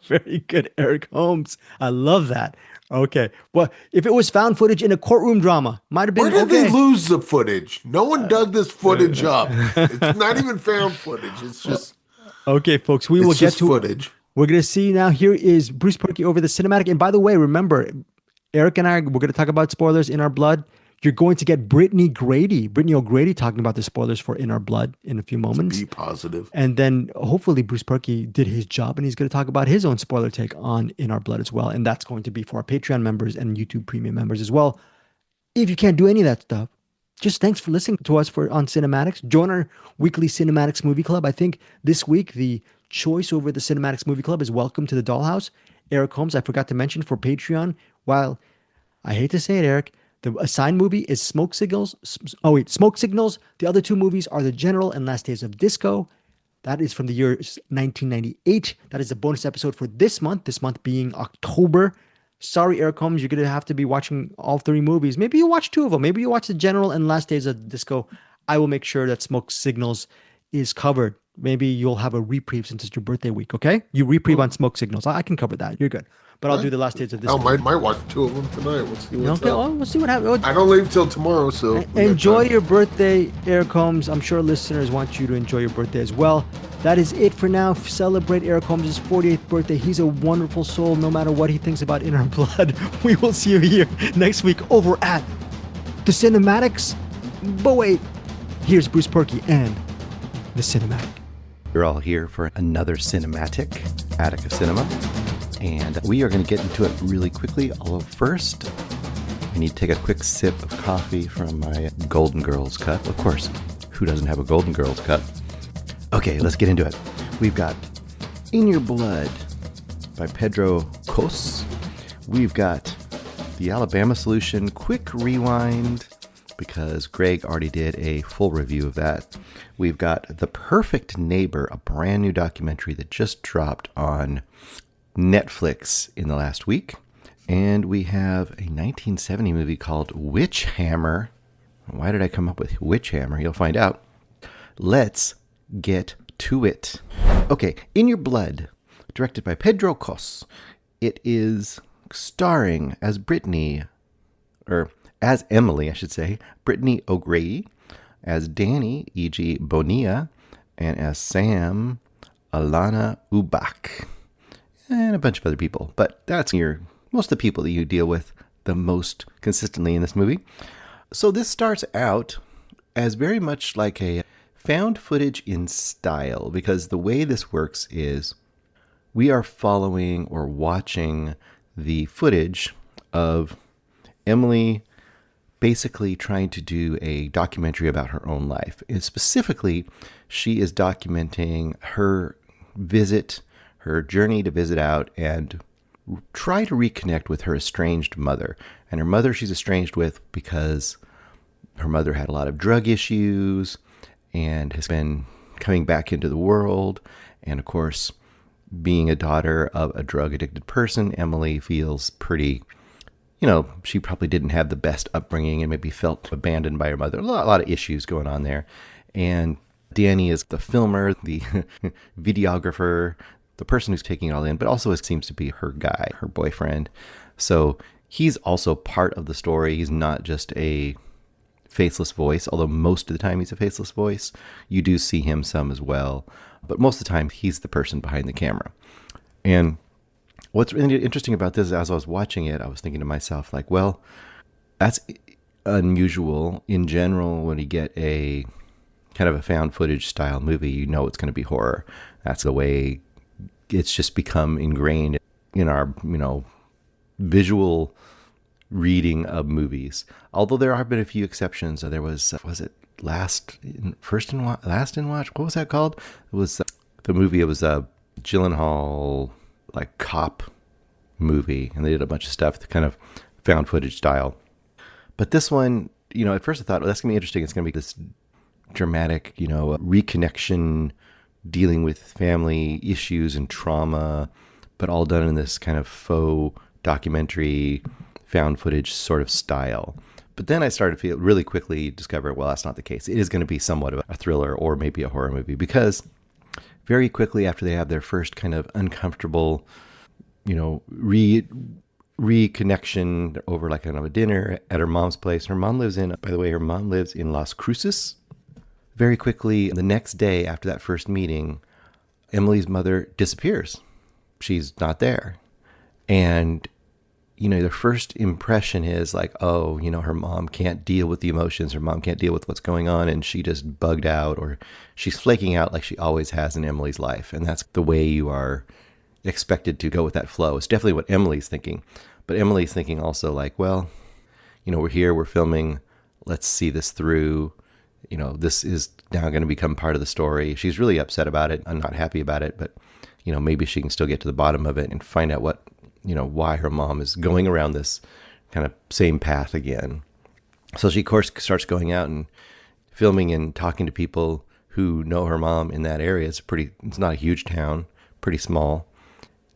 Very good, Eric Holmes. I love that. Okay. Well, if it was found footage in a courtroom drama, might have been. Where did they lose the footage? No one dug this footage up. It's not even found footage. It's just. Okay, folks. We will get to footage. We're going to see now. Here is Bruce Purkey over the cinematic. And by the way, remember, Eric and I, we're going to talk about spoilers in Our Blood. You're going to get Brittany O'Grady talking about the spoilers for In Our Blood in a few moments. Be positive. And then hopefully Bruce Purkey did his job and he's going to talk about his own spoiler take on In Our Blood as well. And that's going to be for our Patreon members and YouTube Premium members as well. If you can't do any of that stuff, just thanks for listening to us on Cinematics. Join our weekly Cinematics Movie Club. I think this week the choice over the Cinematics Movie Club is Welcome to the Dollhouse. Eric Holmes, I forgot to mention for Patreon, while I hate to say it, Eric, The assigned movie is Smoke Signals. Smoke Signals. The other two movies are The General and Last Days of Disco. That is from the year 1998. That is the bonus episode for this month being October. Sorry, Eric Holmes, you're going to have to be watching all three movies. Maybe you watch two of them. Maybe you watch The General and Last Days of Disco. I will make sure that Smoke Signals is covered. Maybe you'll have a reprieve since it's your birthday week, okay? You reprieve on Smoke Signals. I can cover that. You're good. But I'll do The Last Days of Disco. I might watch two of them tonight. We'll see what's up. Well, we'll see what happens. I don't leave till tomorrow, so... Enjoy your birthday, Eric Holmes. I'm sure listeners want you to enjoy your birthday as well. That is it for now. Celebrate Eric Holmes' 48th birthday. He's a wonderful soul, no matter what he thinks about Inner Blood. We will see you here next week over at the CinemAddicts. But wait, here's Bruce Purkey and the Cinematic. You're all here for another cinematic, Attic of Cinema. And we are going to get into it really quickly. Although first, I need to take a quick sip of coffee from my Golden Girls cup. Of course, who doesn't have a Golden Girls cup? Okay, let's get into it. We've got In Your Blood by Pedro Cos. We've got The Alabama Solution Quick Rewind, because Greg already did a full review of that. We've got The Perfect Neighbor, a brand new documentary that just dropped on Netflix in the last week. And we have a 1970 movie called Witch Hammer. Why did I come up with Witch Hammer? You'll find out. Let's get to it. Okay, In Your Blood, directed by Pedro Cos. It is starring as Emily, I should say, Brittany O'Grady, as Danny, E.G. Bonilla, and as Sam, Alana Ubach, and a bunch of other people. But that's most of the people that you deal with the most consistently in this movie. So this starts out as very much like a found footage in style, because the way this works is we are following or watching the footage of Emily basically trying to do a documentary about her own life. And specifically, she is documenting her journey to visit out and try to reconnect with her estranged mother. And her mother she's estranged with because her mother had a lot of drug issues and has been coming back into the world. And of course, being a daughter of a drug-addicted person, Emily feels pretty, she probably didn't have the best upbringing and maybe felt abandoned by her mother. A lot of issues going on there. And Danny is the filmer, the videographer, the person who's taking it all in, but also it seems to be her guy, her boyfriend. So he's also part of the story. He's not just a faceless voice, although most of the time he's a faceless voice. You do see him some as well, but most of the time he's the person behind the camera. And what's really interesting about this, as I was watching it, I was thinking to myself, like, well, that's unusual. In general, when you get a kind of a found footage style movie, you know it's going to be horror. That's the way it's just become ingrained in our, visual reading of movies. Although there have been a few exceptions. There was it Last in Watch? What was that called? It was the movie. It was a Gyllenhaal like cop movie, and they did a bunch of stuff, the kind of found footage style. But this one, at first I thought, well, that's gonna be interesting. It's gonna be this dramatic, reconnection, dealing with family issues and trauma, but all done in this kind of faux documentary, found footage sort of style. But then I started to really quickly discover, well, that's not the case. It is going to be somewhat of a thriller or maybe a horror movie, because very quickly after they have their first kind of uncomfortable, reconnection over like kind of a dinner at her mom's place. Her mom lives in Las Cruces. Very quickly, the next day after that first meeting, Emily's mother disappears. She's not there. And, the first impression is like, oh, her mom can't deal with the emotions. Her mom can't deal with what's going on. And she just bugged out, or she's flaking out like she always has in Emily's life. And that's the way you are expected to go with that flow. It's definitely what Emily's thinking. But Emily's thinking also like, well, we're here, we're filming. Let's see this through. This is now going to become part of the story. She's really upset about it. I'm not happy about it, but, maybe she can still get to the bottom of it and find out why her mom is going around this kind of same path again. So she, of course, starts going out and filming and talking to people who know her mom in that area. It's not a huge town, pretty small.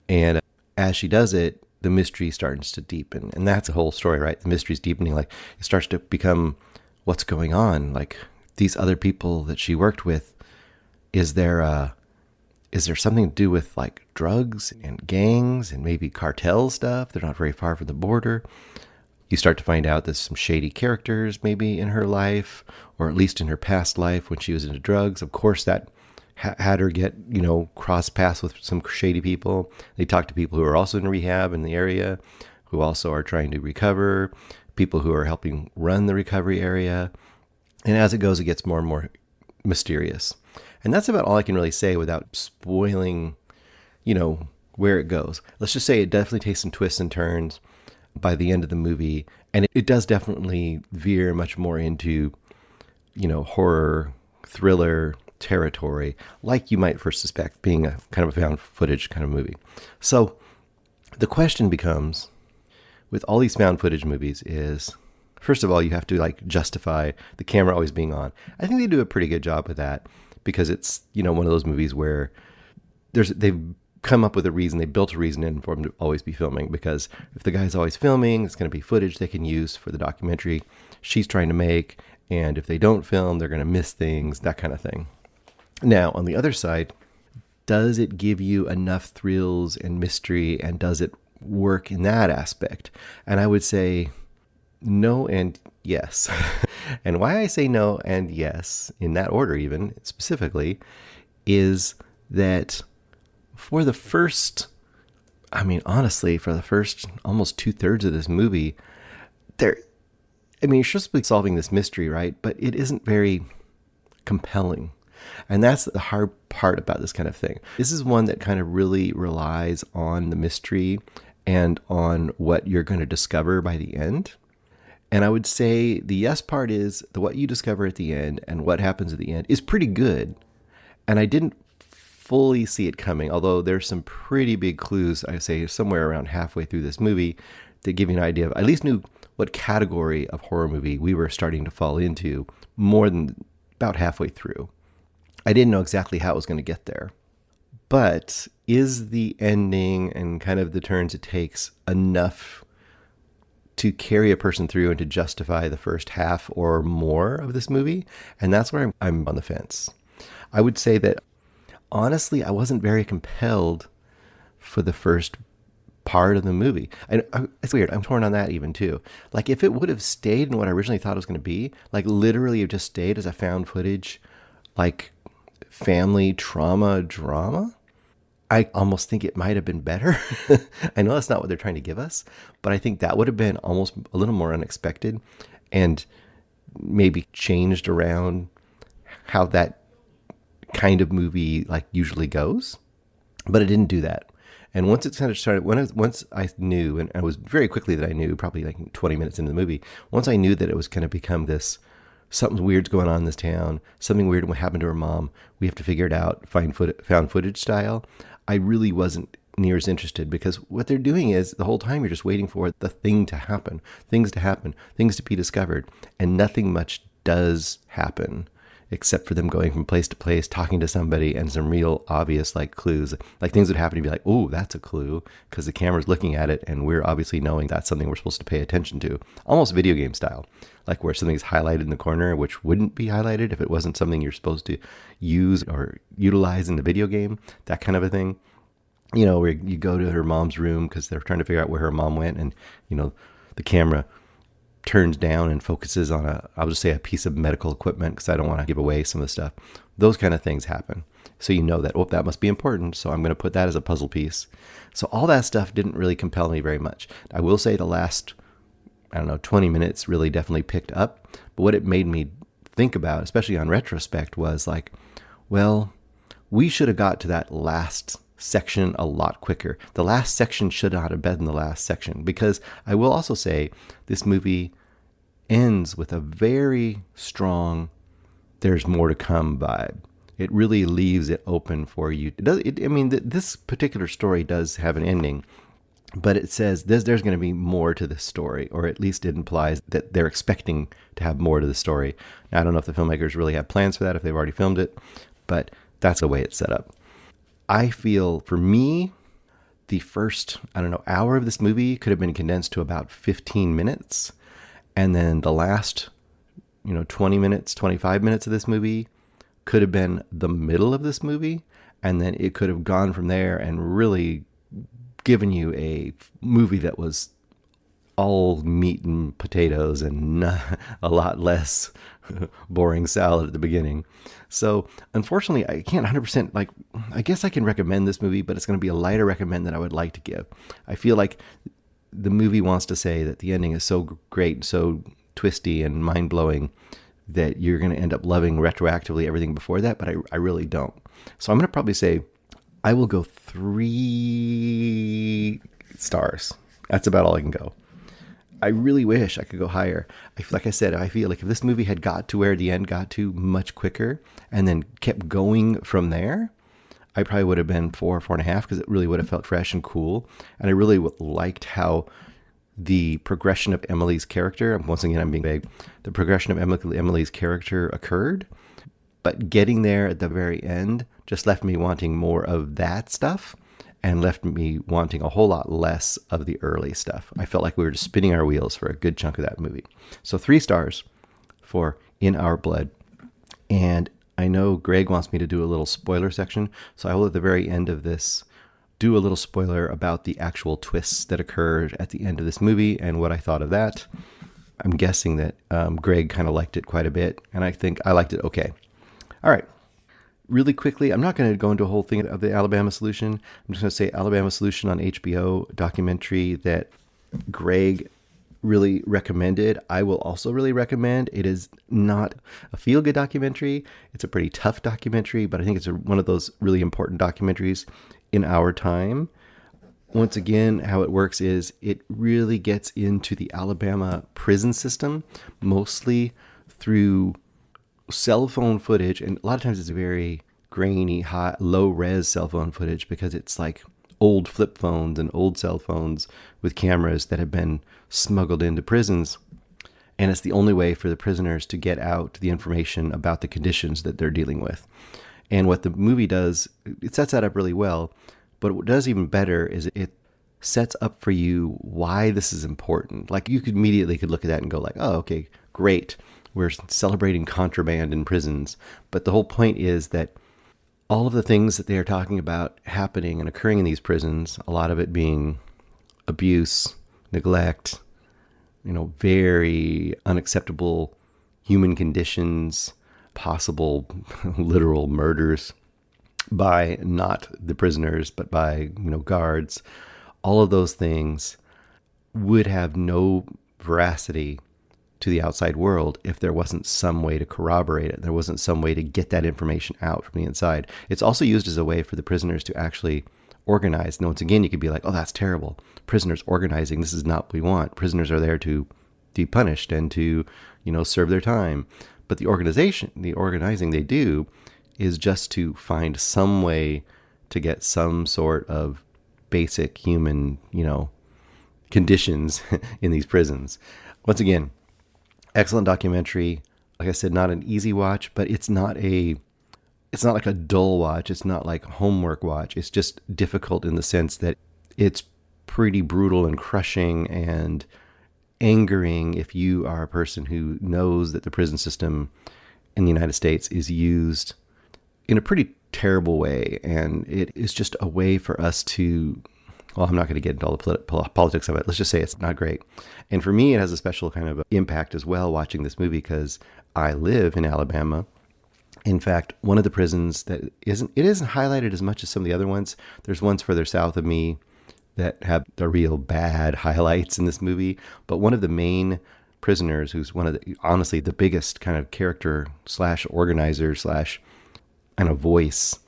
And as she does it, the mystery starts to deepen. And that's the whole story, right? The mystery's deepening. Like, it starts to become what's going on. Like, these other people that she worked with, is there something to do with like drugs and gangs and maybe cartel stuff? They're not very far from the border. You start to find out there's some shady characters maybe in her life, or at least in her past life when she was into drugs. Of course, that had her get, cross paths with some shady people. They talk to people who are also in rehab in the area, who also are trying to recover, people who are helping run the recovery area. And as it goes, it gets more and more mysterious. And that's about all I can really say without spoiling, where it goes. Let's just say it definitely takes some twists and turns by the end of the movie. And it does definitely veer much more into, horror, thriller territory, like you might first suspect, being a kind of a found footage kind of movie. So the question becomes, with all these found footage movies, is, first of all, you have to justify the camera always being on. I think they do a pretty good job with that, because it's, one of those movies where they've come up with a reason, they built a reason in for them to always be filming, because if the guy's always filming, it's going to be footage they can use for the documentary she's trying to make, and if they don't film, they're going to miss things, that kind of thing. Now, on the other side, does it give you enough thrills and mystery, and does it work in that aspect? And I would say no and yes. And why I say no and yes, in that order even, specifically, is that for the first almost 2/3 of this movie, you're supposed to be solving this mystery, right? But it isn't very compelling. And that's the hard part about this kind of thing. This is one that kind of really relies on the mystery and on what you're going to discover by the end. And I would say the yes part is what you discover at the end and what happens at the end is pretty good. And I didn't fully see it coming, although there's some pretty big clues, I say, somewhere around halfway through this movie that give you an idea of, I at least knew what category of horror movie we were starting to fall into more than about halfway through. I didn't know exactly how it was going to get there. But is the ending and kind of the turns it takes enough to carry a person through and to justify the first half or more of this movie? And that's where I'm on the fence. I would say that, honestly, I wasn't very compelled for the first part of the movie. And it's weird. I'm torn on that even too. Like, if it would have stayed in what I originally thought it was going to be, like literally it just stayed as a found footage, like family trauma drama, I almost think it might have been better. I know that's not what they're trying to give us, but I think that would have been almost a little more unexpected and maybe changed around how that kind of movie usually goes. But it didn't do that. And once it kind of started, once I knew, and it was very quickly that I knew, probably 20 minutes into the movie, once I knew that it was going to become this, something weird's going on in this town, something weird what happened to her mom, we have to figure it out, found footage style, I really wasn't near as interested, because what they're doing is the whole time you're just waiting for the thing to happen, things to be discovered, and nothing much does happen except for them going from place to place, talking to somebody, and some real obvious clues, things that happen to be like, oh, that's a clue, because the camera's looking at it and we're obviously knowing that's something we're supposed to pay attention to, almost video game style, where something's highlighted in the corner, which wouldn't be highlighted if it wasn't something you're supposed to use or utilize in the video game, that kind of a thing. Where you go to her mom's room because they're trying to figure out where her mom went, and the camera turns down and focuses on I'll just say a piece of medical equipment, because I don't want to give away some of the stuff. Those kind of things happen. So that must be important, so I'm going to put that as a puzzle piece. So all that stuff didn't really compel me very much. I will say the last, 20 minutes really definitely picked up. But what it made me think about, especially on retrospect, was we should have got to that last section a lot quicker. The last section should not have been the last section, because I will also say this movie ends with a very strong there's more to come vibe. It really leaves it open for you. This particular story does have an ending, But it says there's going to be more to this story, or at least it implies that they're expecting to have more to the story. Now, I don't know if the filmmakers really have plans for that, if they've already filmed it, but that's the way it's set up. I feel, for me, the first, hour of this movie could have been condensed to about 15 minutes. And then the last, 20 minutes, 25 minutes of this movie could have been the middle of this movie. And then it could have gone from there and really given you a movie that was all meat and potatoes and a lot less boring salad at the beginning. So unfortunately, I can't 100%, I guess I can recommend this movie, but it's going to be a lighter recommend than I would like to give. I feel like the movie wants to say that the ending is so great, so twisty and mind-blowing that you're going to end up loving retroactively everything before that, but I really don't. So I'm going to probably say I will go 3 stars. That's about all I can go. I really wish I could go higher. Like I said, I feel like if this movie had got to where the end got to much quicker and then kept going from there, I probably would have been 4.5, because it really would have felt fresh and cool. And I really liked how the progression of Emily's character, once again, I'm being vague, the progression of Emily's character occurred. But getting there at the very end just left me wanting more of that stuff and left me wanting a whole lot less of the early stuff. I felt like we were just spinning our wheels for a good chunk of that movie. So 3 stars for In Our Blood. And I know Greg wants me to do a little spoiler section, so I will at the very end of this do a little spoiler about the actual twists that occurred at the end of this movie and what I thought of that. I'm guessing that Greg kind of liked it quite a bit, and I think I liked it okay. All right. Really quickly, I'm not going to go into a whole thing of the Alabama Solution. I'm just going to say Alabama Solution on HBO documentary that Greg really recommended. I will also really recommend. It is not a feel-good documentary. It's a pretty tough documentary, but I think it's one of those really important documentaries in our time. Once again, how it works is it really gets into the Alabama prison system, mostly through cell phone footage, and a lot of times it's very grainy, high, low-res cell phone footage because it's like old flip phones and old cell phones with cameras that have been smuggled into prisons, and it's the only way for the prisoners to get out the information about the conditions that they're dealing with. And what the movie does, it sets that up really well, but what does even better is it sets up for you why this is important. Like, you could immediately look at that and go like, oh, okay, great. We're celebrating contraband in prisons. But the whole point is that all of the things that they are talking about happening and occurring in these prisons, a lot of it being abuse, neglect, very unacceptable human conditions, possible literal murders by not the prisoners, but by, guards. All of those things would have no veracity to the outside world if there wasn't some way to corroborate it. There wasn't some way to get that information out from the inside. It's also used as a way for the prisoners to actually organize. And once again, you could be like, oh, that's terrible. Prisoners organizing. This is not what we want. Prisoners are there to be punished and to, serve their time. But the organizing they do is just to find some way to get some sort of basic human, conditions in these prisons. Once again, excellent documentary. Like I said, not an easy watch, but it's not like a dull watch. It's not like homework watch. It's just difficult in the sense that it's pretty brutal and crushing and angering if you are a person who knows that the prison system in the United States is used in a pretty terrible way. And it is just a way for us to, well, I'm not going to get into all the politics of it. Let's just say it's not great. And for me, it has a special kind of impact as well watching this movie because I live in Alabama. In fact, one of the prisons that isn't highlighted as much as some of the other ones. There's ones further south of me that have the real bad highlights in this movie. But one of the main prisoners, who's honestly the biggest kind of character / organizer / kind of voice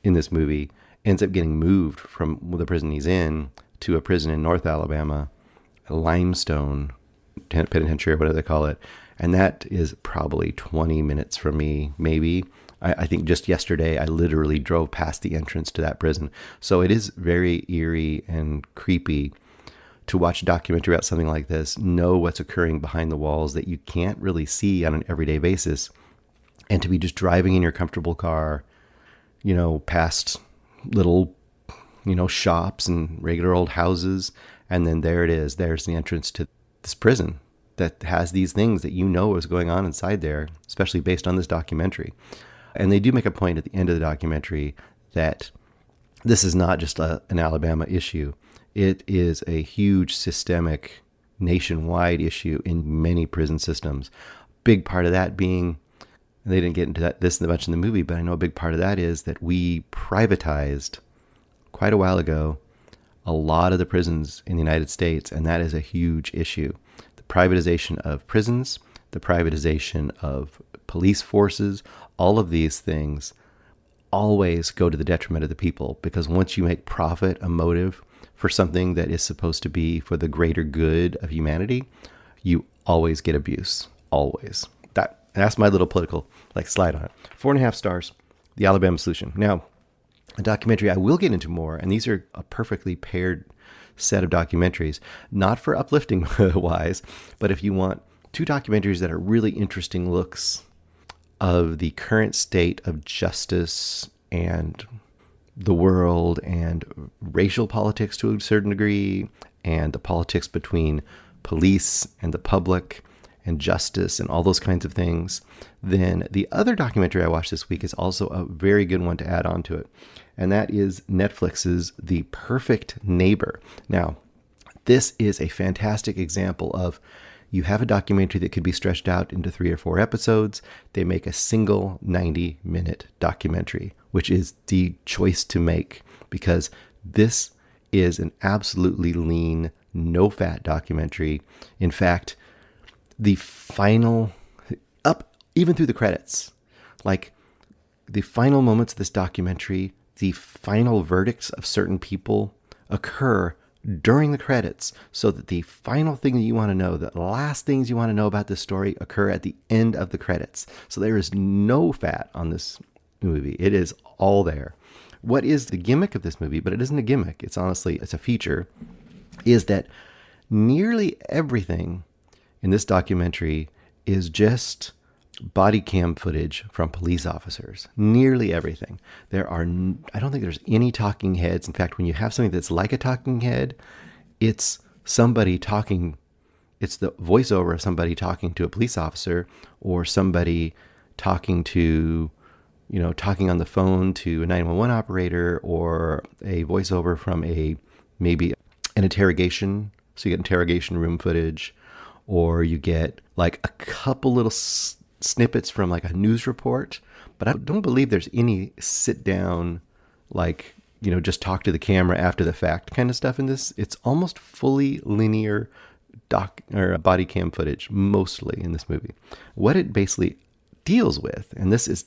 in this movie, ends up getting moved from the prison he's in to a prison in North Alabama, a Limestone Penitentiary, whatever they call it. And that is probably 20 minutes from me, maybe. I think just yesterday, I literally drove past the entrance to that prison. So it is very eerie and creepy to watch a documentary about something like this, know what's occurring behind the walls that you can't really see on an everyday basis, and to be just driving in your comfortable car, past little, shops and regular old houses. And then there it is. There's the entrance to this prison that has these things that is going on inside there, especially based on this documentary. And they do make a point at the end of the documentary that this is not just an Alabama issue. It is a huge systemic nationwide issue in many prison systems. Big part of that being, and they didn't get into this much in the movie, but I know a big part of that is that we privatized quite a while ago a lot of the prisons in the United States, and that is a huge issue. The privatization of prisons, the privatization of police forces, all of these things always go to the detriment of the people, because once you make profit a motive for something that is supposed to be for the greater good of humanity, you always get abuse. Always. That's my little political slide on it. 4.5 stars. The Alabama Solution. Now, a documentary I will get into more, and these are a perfectly paired set of documentaries, not for uplifting wise, but if you want two documentaries that are really interesting looks of the current state of justice and the world and racial politics to a certain degree, and the politics between police and the public and justice and all those kinds of things, then the other documentary I watched this week is also a very good one to add on to it. And that is Netflix's The Perfect Neighbor. Now, this is a fantastic example of, you have a documentary that could be stretched out into 3 or 4 episodes. They make a single 90-minute documentary, which is the choice to make, because this is an absolutely lean, no-fat documentary. In fact, the final, even through the credits, the final moments of this documentary, the final verdicts of certain people occur during the credits, so that the final thing that you want to know, the last things you want to know about this story, occur at the end of the credits. So there is no fat on this movie. It is all there. What is the gimmick of this movie? But it isn't a gimmick. It's a feature, is that nearly everything in this documentary is just body cam footage from police officers. Nearly everything. I don't think there's any talking heads. In fact, when you have something that's like a talking head, it's somebody talking. It's the voiceover of somebody talking to a police officer, or somebody talking talking on the phone to a 911 operator, or a voiceover from maybe an interrogation. So you get interrogation room footage, or you get a couple little snippets from a news report. But I don't believe there's any sit down, just talk to the camera after the fact kind of stuff in this. It's almost fully linear body cam footage, mostly in this movie. What it basically deals with, and this is,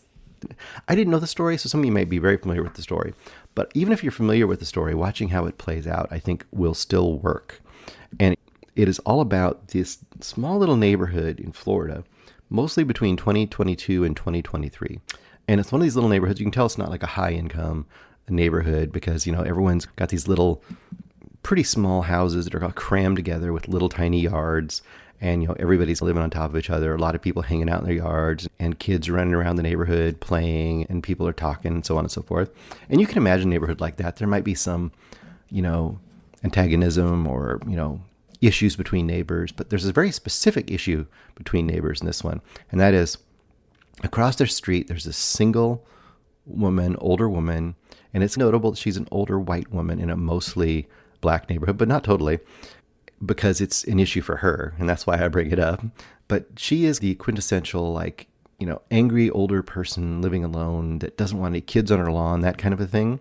I didn't know the story, so some of you may be very familiar with the story, but even if you're familiar with the story, watching how it plays out, I think will still work. And it is all about this small little neighborhood in Florida, mostly between 2022 and 2023. And it's one of these little neighborhoods. You can tell it's not a high income neighborhood, because, everyone's got these little pretty small houses that are all crammed together with little tiny yards. And, everybody's living on top of each other. A lot of people hanging out in their yards, and kids running around the neighborhood playing, and people are talking, and so on and so forth. And you can imagine a neighborhood like that. There might be some, antagonism or, issues between neighbors, but there's a very specific issue between neighbors in this one. And that is, across their street, there's a single woman, older woman, and it's notable that she's an older white woman in a mostly black neighborhood, but not totally, because it's an issue for her, and that's why I bring it up. But she is the quintessential, angry older person living alone that doesn't want any kids on her lawn, that kind of a thing.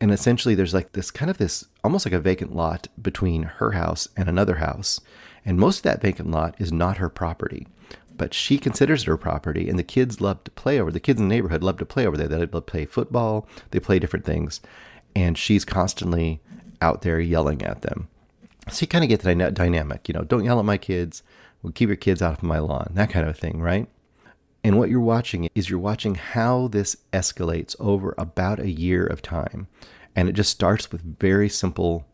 And essentially there's this almost like a vacant lot between her house and another house. And most of that vacant lot is not her property, but she considers it her property. And the kids in the neighborhood love to play over there. They love to play football. They play different things. And she's constantly out there yelling at them. So you kind of get that dynamic, don't yell at my kids. We'll keep your kids out of my lawn, that kind of thing, right? And what you're watching how this escalates over about a year of time. And it just starts with very simple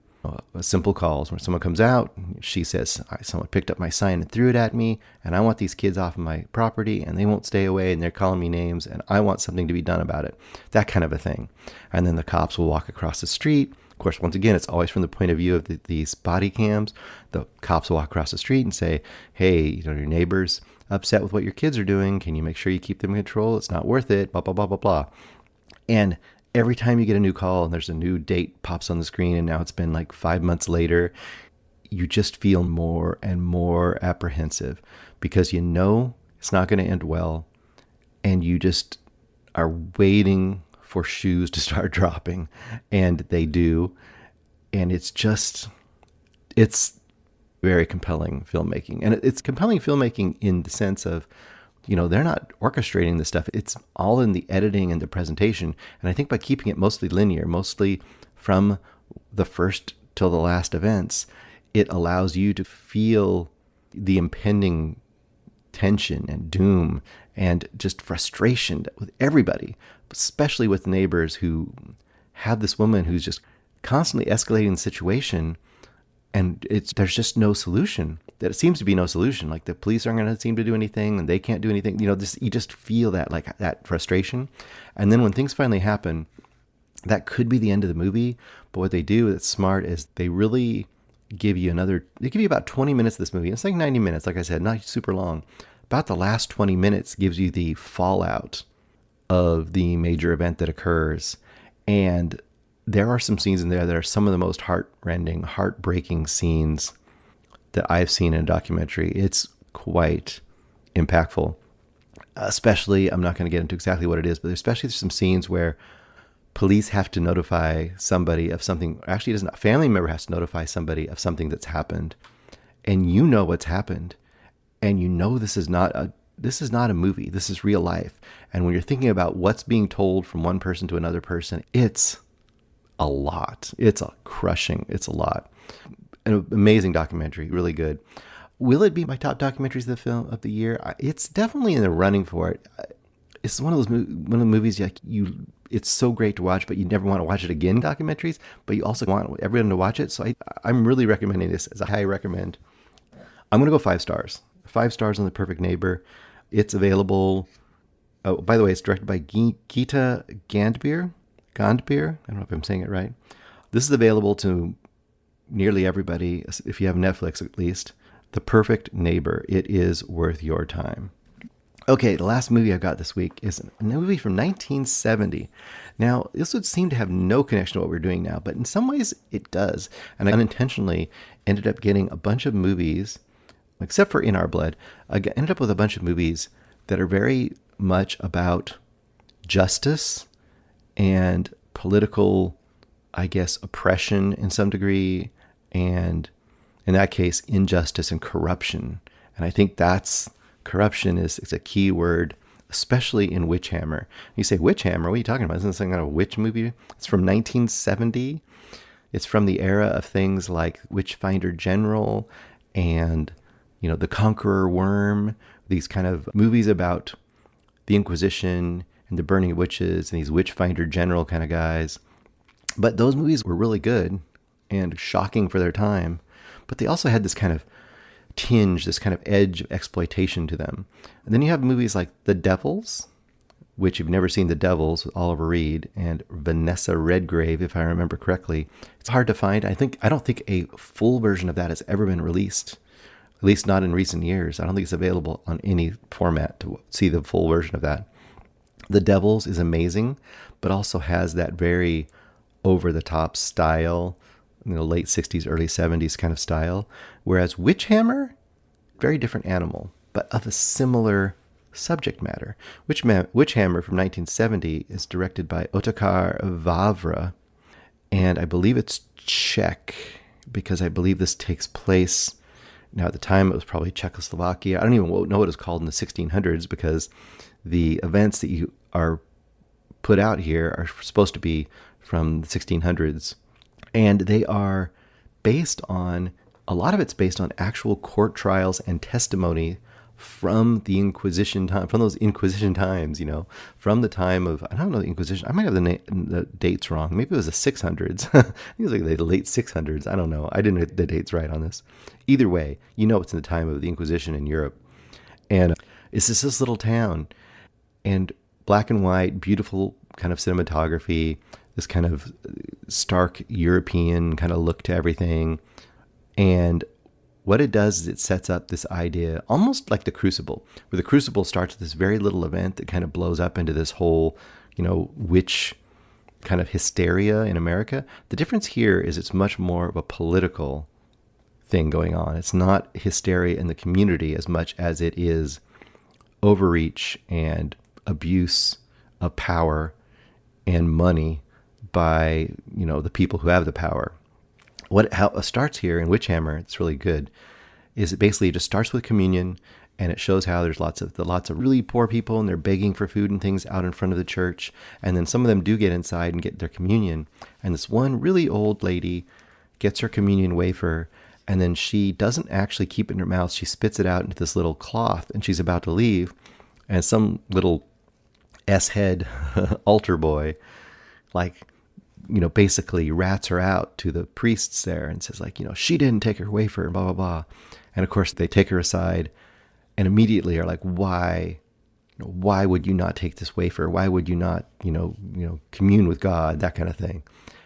A simple calls where someone comes out, she says, someone picked up my sign and threw it at me, and I want these kids off of my property, and they won't stay away, and they're calling me names, and I want something to be done about it. That kind of a thing. And then the cops will walk across the street. Of course, once again, it's always from the point of view of these body cams. The cops will walk across the street and say, hey, your neighbor's upset with what your kids are doing. Can you make sure you keep them in control? It's not worth it, blah, blah, blah, blah, blah. And every time you get a new call and there's a new date pops on the screen, and now it's been like 5 months later, you just feel more and more apprehensive because you know it's not going to end well. And you just are waiting for shoes to start dropping, and they do. And it's very compelling filmmaking. And it's compelling filmmaking in the sense of, they're not orchestrating this stuff. It's all in the editing and the presentation. And I think by keeping it mostly linear, mostly from the first till the last events, it allows you to feel the impending tension and doom and just frustration with everybody, especially with neighbors who have this woman who's just constantly escalating the situation. And there's just no solution. That it seems to be no solution. Like the police aren't going to seem to do anything, and they can't do anything. You just feel that, like that frustration. And then when things finally happen, that could be the end of the movie. But what they do that's smart is they really give you about 20 minutes of this movie. It's like 90 minutes, like I said, not super long. About the last 20 minutes gives you the fallout of the major event that occurs. And there are some scenes in there that are some of the most heartrending, heartbreaking scenes that I've seen in a documentary. It's quite impactful. Especially, I'm not going to get into exactly what it is, but especially there's some scenes where police have to notify somebody of something. Actually, a family member has to notify somebody of something that's happened. And you know what's happened. And you know this is not a movie. This is real life. And when you're thinking about what's being told from one person to another person, it's a lot. It's a lot. An amazing documentary, really good. Will it be my top documentaries of the year? It's definitely in the running for it. It's one of the movies it's so great to watch, but you never want to watch it again. Documentaries, but you also want everyone to watch it. So I'm really recommending this as a high recommend. I'm gonna go 5 stars. 5 stars on The Perfect Neighbor. It's available. Oh, by the way, it's directed by Geeta Gandbir. I don't know if I'm saying it right. This is available to nearly everybody, if you have Netflix at least. The Perfect Neighbor. It is worth your time. Okay, the last movie I've got this week is a movie from 1970. Now, this would seem to have no connection to what we're doing now, but in some ways it does. And I unintentionally ended up getting a bunch of movies, except for In Our Blood, I ended up with a bunch of movies that are very much about justice and political, I guess, oppression in some degree, and in that case, injustice and corruption. And I think corruption is a key word, especially in Witchhammer. You say, Witchhammer, what are you talking about? Isn't this some kind of witch movie? It's from 1970. It's from the era of things like Witchfinder General and, The Conqueror Worm, these kind of movies about the Inquisition and the burning of witches and these Witchfinder General kind of guys. But those movies were really good and shocking for their time. But they also had this kind of tinge, this kind of edge of exploitation to them. And then you have movies like The Devils, which you've never seen The Devils with Oliver Reed and Vanessa Redgrave, if I remember correctly. It's hard to find. I don't think a full version of that has ever been released, at least not in recent years. I don't think it's available on any format to see the full version of that. The Devils is amazing, but also has that very over-the-top style, late 60s, early 70s kind of style. Whereas Witchhammer, very different animal, but of a similar subject matter. Witchhammer from 1970 is directed by Otakar Vavra, and I believe it's Czech, because I believe this takes place, now at the time it was probably Czechoslovakia. I don't even know what it's called in the 1600s, because the events that you are put out here are supposed to be from the 1600s. And they are a lot of it's based on actual court trials and testimony from the Inquisition time, from those Inquisition times, from the time of, I don't know, the Inquisition. I might have the dates wrong. Maybe it was the 600s. I think it was like the late 600s. I don't know. I didn't get the dates right on this. Either way, it's in the time of the Inquisition in Europe. And it's just this little town, and black and white, beautiful kind of cinematography, this kind of stark European kind of look to everything. And what it does is it sets up this idea, almost like the Crucible, where the Crucible starts with this very little event that kind of blows up into this whole, witch kind of hysteria in America. The difference here is it's much more of a political thing going on. It's not hysteria in the community as much as it is overreach and abuse of power and money by, the people who have the power. How it starts here in Witchhammer, it's really good, is it basically just starts with communion, and it shows how there's lots of really poor people, and they're begging for food and things out in front of the church. And then some of them do get inside and get their communion. And this one really old lady gets her communion wafer, and then she doesn't actually keep it in her mouth. She spits it out into this little cloth, and she's about to leave. And some little S-head altar boy, basically rats her out to the priests there and says she didn't take her wafer, and blah, blah, blah. And of course they take her aside and immediately are like, why would you not take this wafer? Why would you not, commune with God, that kind of thing.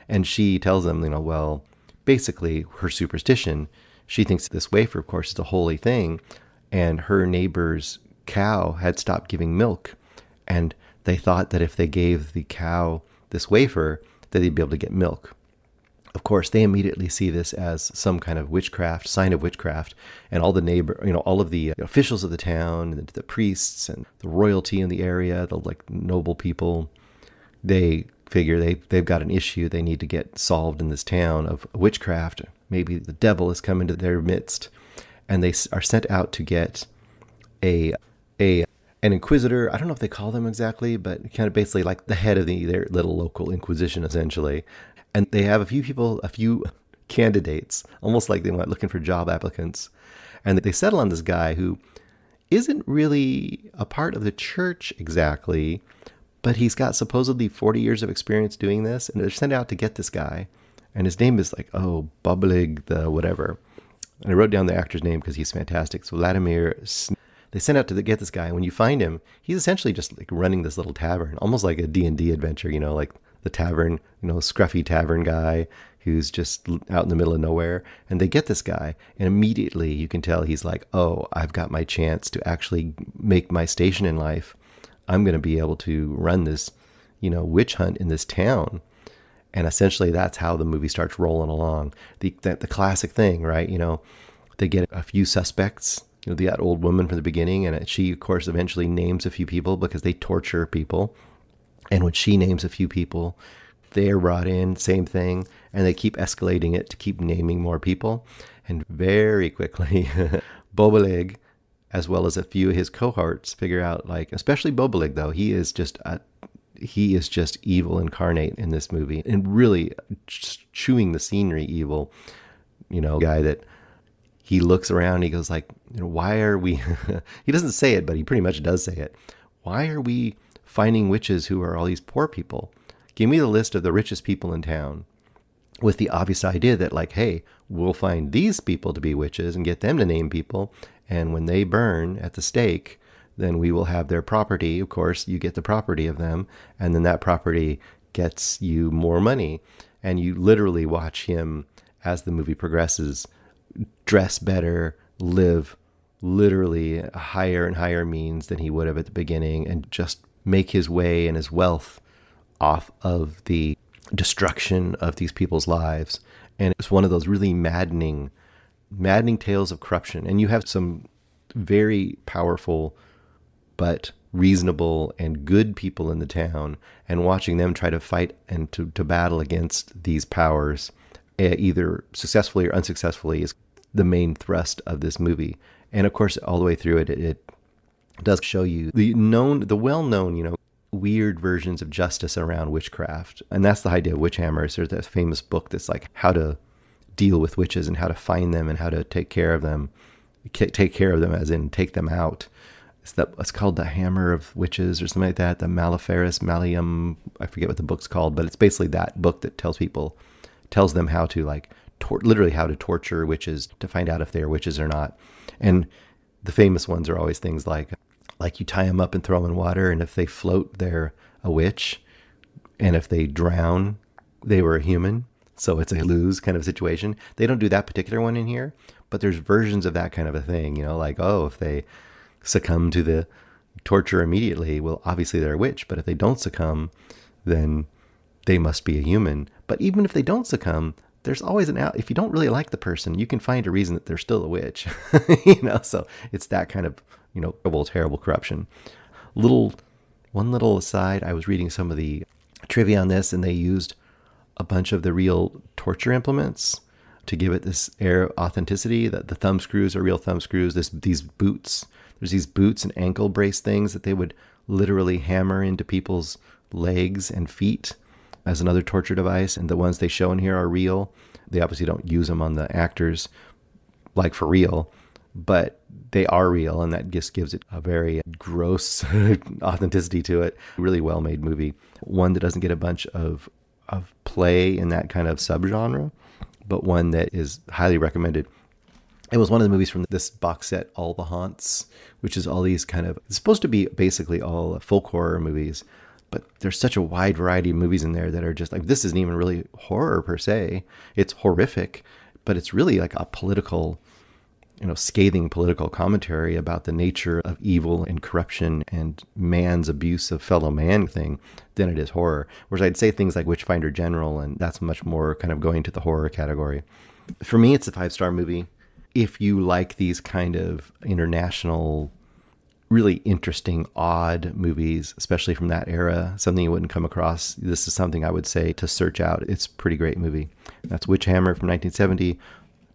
And she tells them, well, basically her superstition, she thinks this wafer, of course, is a holy thing. And her neighbor's cow had stopped giving milk. And they thought that if they gave the cow this wafer, that they'd be able to get milk. Of course, they immediately see this as some kind of witchcraft, sign of witchcraft, and all of the officials of the town, and the priests and the royalty in the area, the noble people, they figure they've got an issue they need to get solved in this town of witchcraft. Maybe the devil has come into their midst, and they are sent out to get an inquisitor. I don't know if they call them exactly, but kind of basically like the head of their little local inquisition, essentially. And they have a few candidates, almost like they went looking for job applicants. And they settle on this guy who isn't really a part of the church exactly, but he's got supposedly 40 years of experience doing this. And they're sent out to get this guy. And his name is Bublig the whatever. And I wrote down the actor's name because he's fantastic. So Vladimir. They sent out to get this guy. And when you find him, he's essentially just running this little tavern, almost like a D&D adventure, like the tavern, scruffy tavern guy who's just out in the middle of nowhere. And they get this guy, and immediately you can tell he's like, oh, I've got my chance to actually make my station in life. I'm going to be able to run this, witch hunt in this town. And essentially that's how the movie starts rolling along. The classic thing, right? They get a few suspects, that old woman from the beginning, and she, of course, eventually names a few people because they torture people. And when she names a few people, they're brought in, same thing, and they keep escalating it to keep naming more people. And very quickly, Bobolig, as well as a few of his cohorts, figure out, especially Bobolig, though, he is just evil incarnate in this movie, and really chewing the scenery evil. Guy that he looks around, and he goes why are we, he doesn't say it, but he pretty much does say it. Why are we finding witches who are all these poor people? Give me the list of the richest people in town, with the obvious idea that hey, we'll find these people to be witches and get them to name people. And when they burn at the stake, then we will have their property. Of course, you get the property of them. And then that property gets you more money. And you literally watch him, as the movie progresses, dress better, live literally higher and higher means than he would have at the beginning, and just make his way and his wealth off of the destruction of these people's lives. And it's one of those really maddening tales of corruption. And you have some very powerful but reasonable and good people in the town, and watching them try to fight and to battle against these powers, either successfully or unsuccessfully, is the main thrust of this movie. And of course, all the way through it does show you the well-known, weird versions of justice around witchcraft. And that's the idea of Witchhammer. There's that famous book that's how to deal with witches and how to find them and how to take care of them. take care of them, as in take them out. It's called the Hammer of Witches or something like that. The Maleferous Malium. I forget what the book's called, but it's basically that book that tells them how to literally how to torture witches to find out if they are witches or not. And the famous ones are always things like you tie them up and throw them in water, and if they float, they're a witch, and if they drown, they were a human. So it's a lose kind of situation. They don't do that particular one in here, but there's versions of that kind of a thing, if they succumb to the torture immediately, well, obviously they're a witch, but if they don't succumb, then they must be a human. But even if they don't succumb, there's always an out. If you don't really like the person, you can find a reason that they're still a witch, so it's that kind of, terrible corruption. One little aside, I was reading some of the trivia on this, and they used a bunch of the real torture implements to give it this air of authenticity. That the thumb screws are real thumb screws. These boots, there's these boots and ankle brace things that they would literally hammer into people's legs and feet as another torture device. And the ones they show in here are real. They obviously don't use them on the actors like for real, but they are real. And that just gives it a very gross authenticity to it. Really well-made movie. One that doesn't get a bunch of play in that kind of subgenre, but one that is highly recommended. It was one of the movies from this box set, All the Haunts, which is all these it's supposed to be basically all folk horror movies, but there's such a wide variety of movies in there that are just this isn't even really horror per se. It's horrific, but it's really like a political, scathing political commentary about the nature of evil and corruption and man's abuse of fellow man thing than it is horror. Whereas I'd say things like Witchfinder General, and that's much more kind of going to the horror category. For me, it's a 5-star movie. If you like these kind of international, really interesting, odd movies, especially from that era, something you wouldn't come across, this is something I would say to search out. It's a pretty great movie. That's Witchhammer from 1970,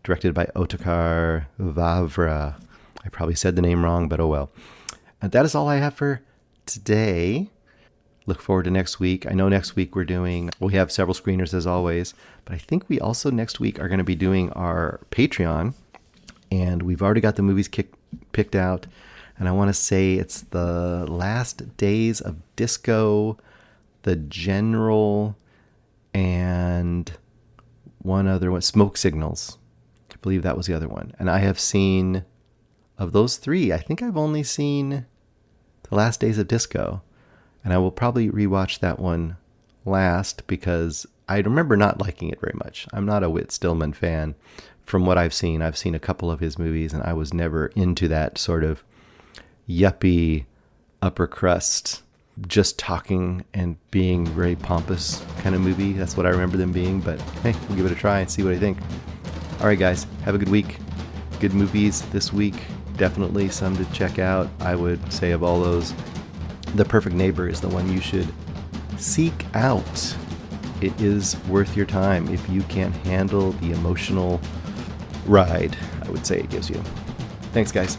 directed by Otakar Vavra. I probably said the name wrong, but oh well. And that is all I have for today. Look forward to next week. I know next week we have several screeners as always, but I think we also next week are going to be doing our Patreon. And we've already got the movies picked out. And I want to say it's The Last Days of Disco, The General, and one other one, Smoke Signals. I believe that was the other one. And I have seen, of those three, I think I've only seen The Last Days of Disco. And I will probably rewatch that one last because I remember not liking it very much. I'm not a Whit Stillman fan. From what I've seen a couple of his movies, and I was never into that sort of yuppie, upper crust, just talking and being very pompous kind of movie. That's what I remember them being, but hey, we'll give it a try and see what I think. All right, guys, have a good week. Good movies this week. Definitely some to check out. I would say of all those, The Perfect Neighbor is the one you should seek out. It is worth your time if you can handle the emotional ride, I would say it gives you. Thanks, guys.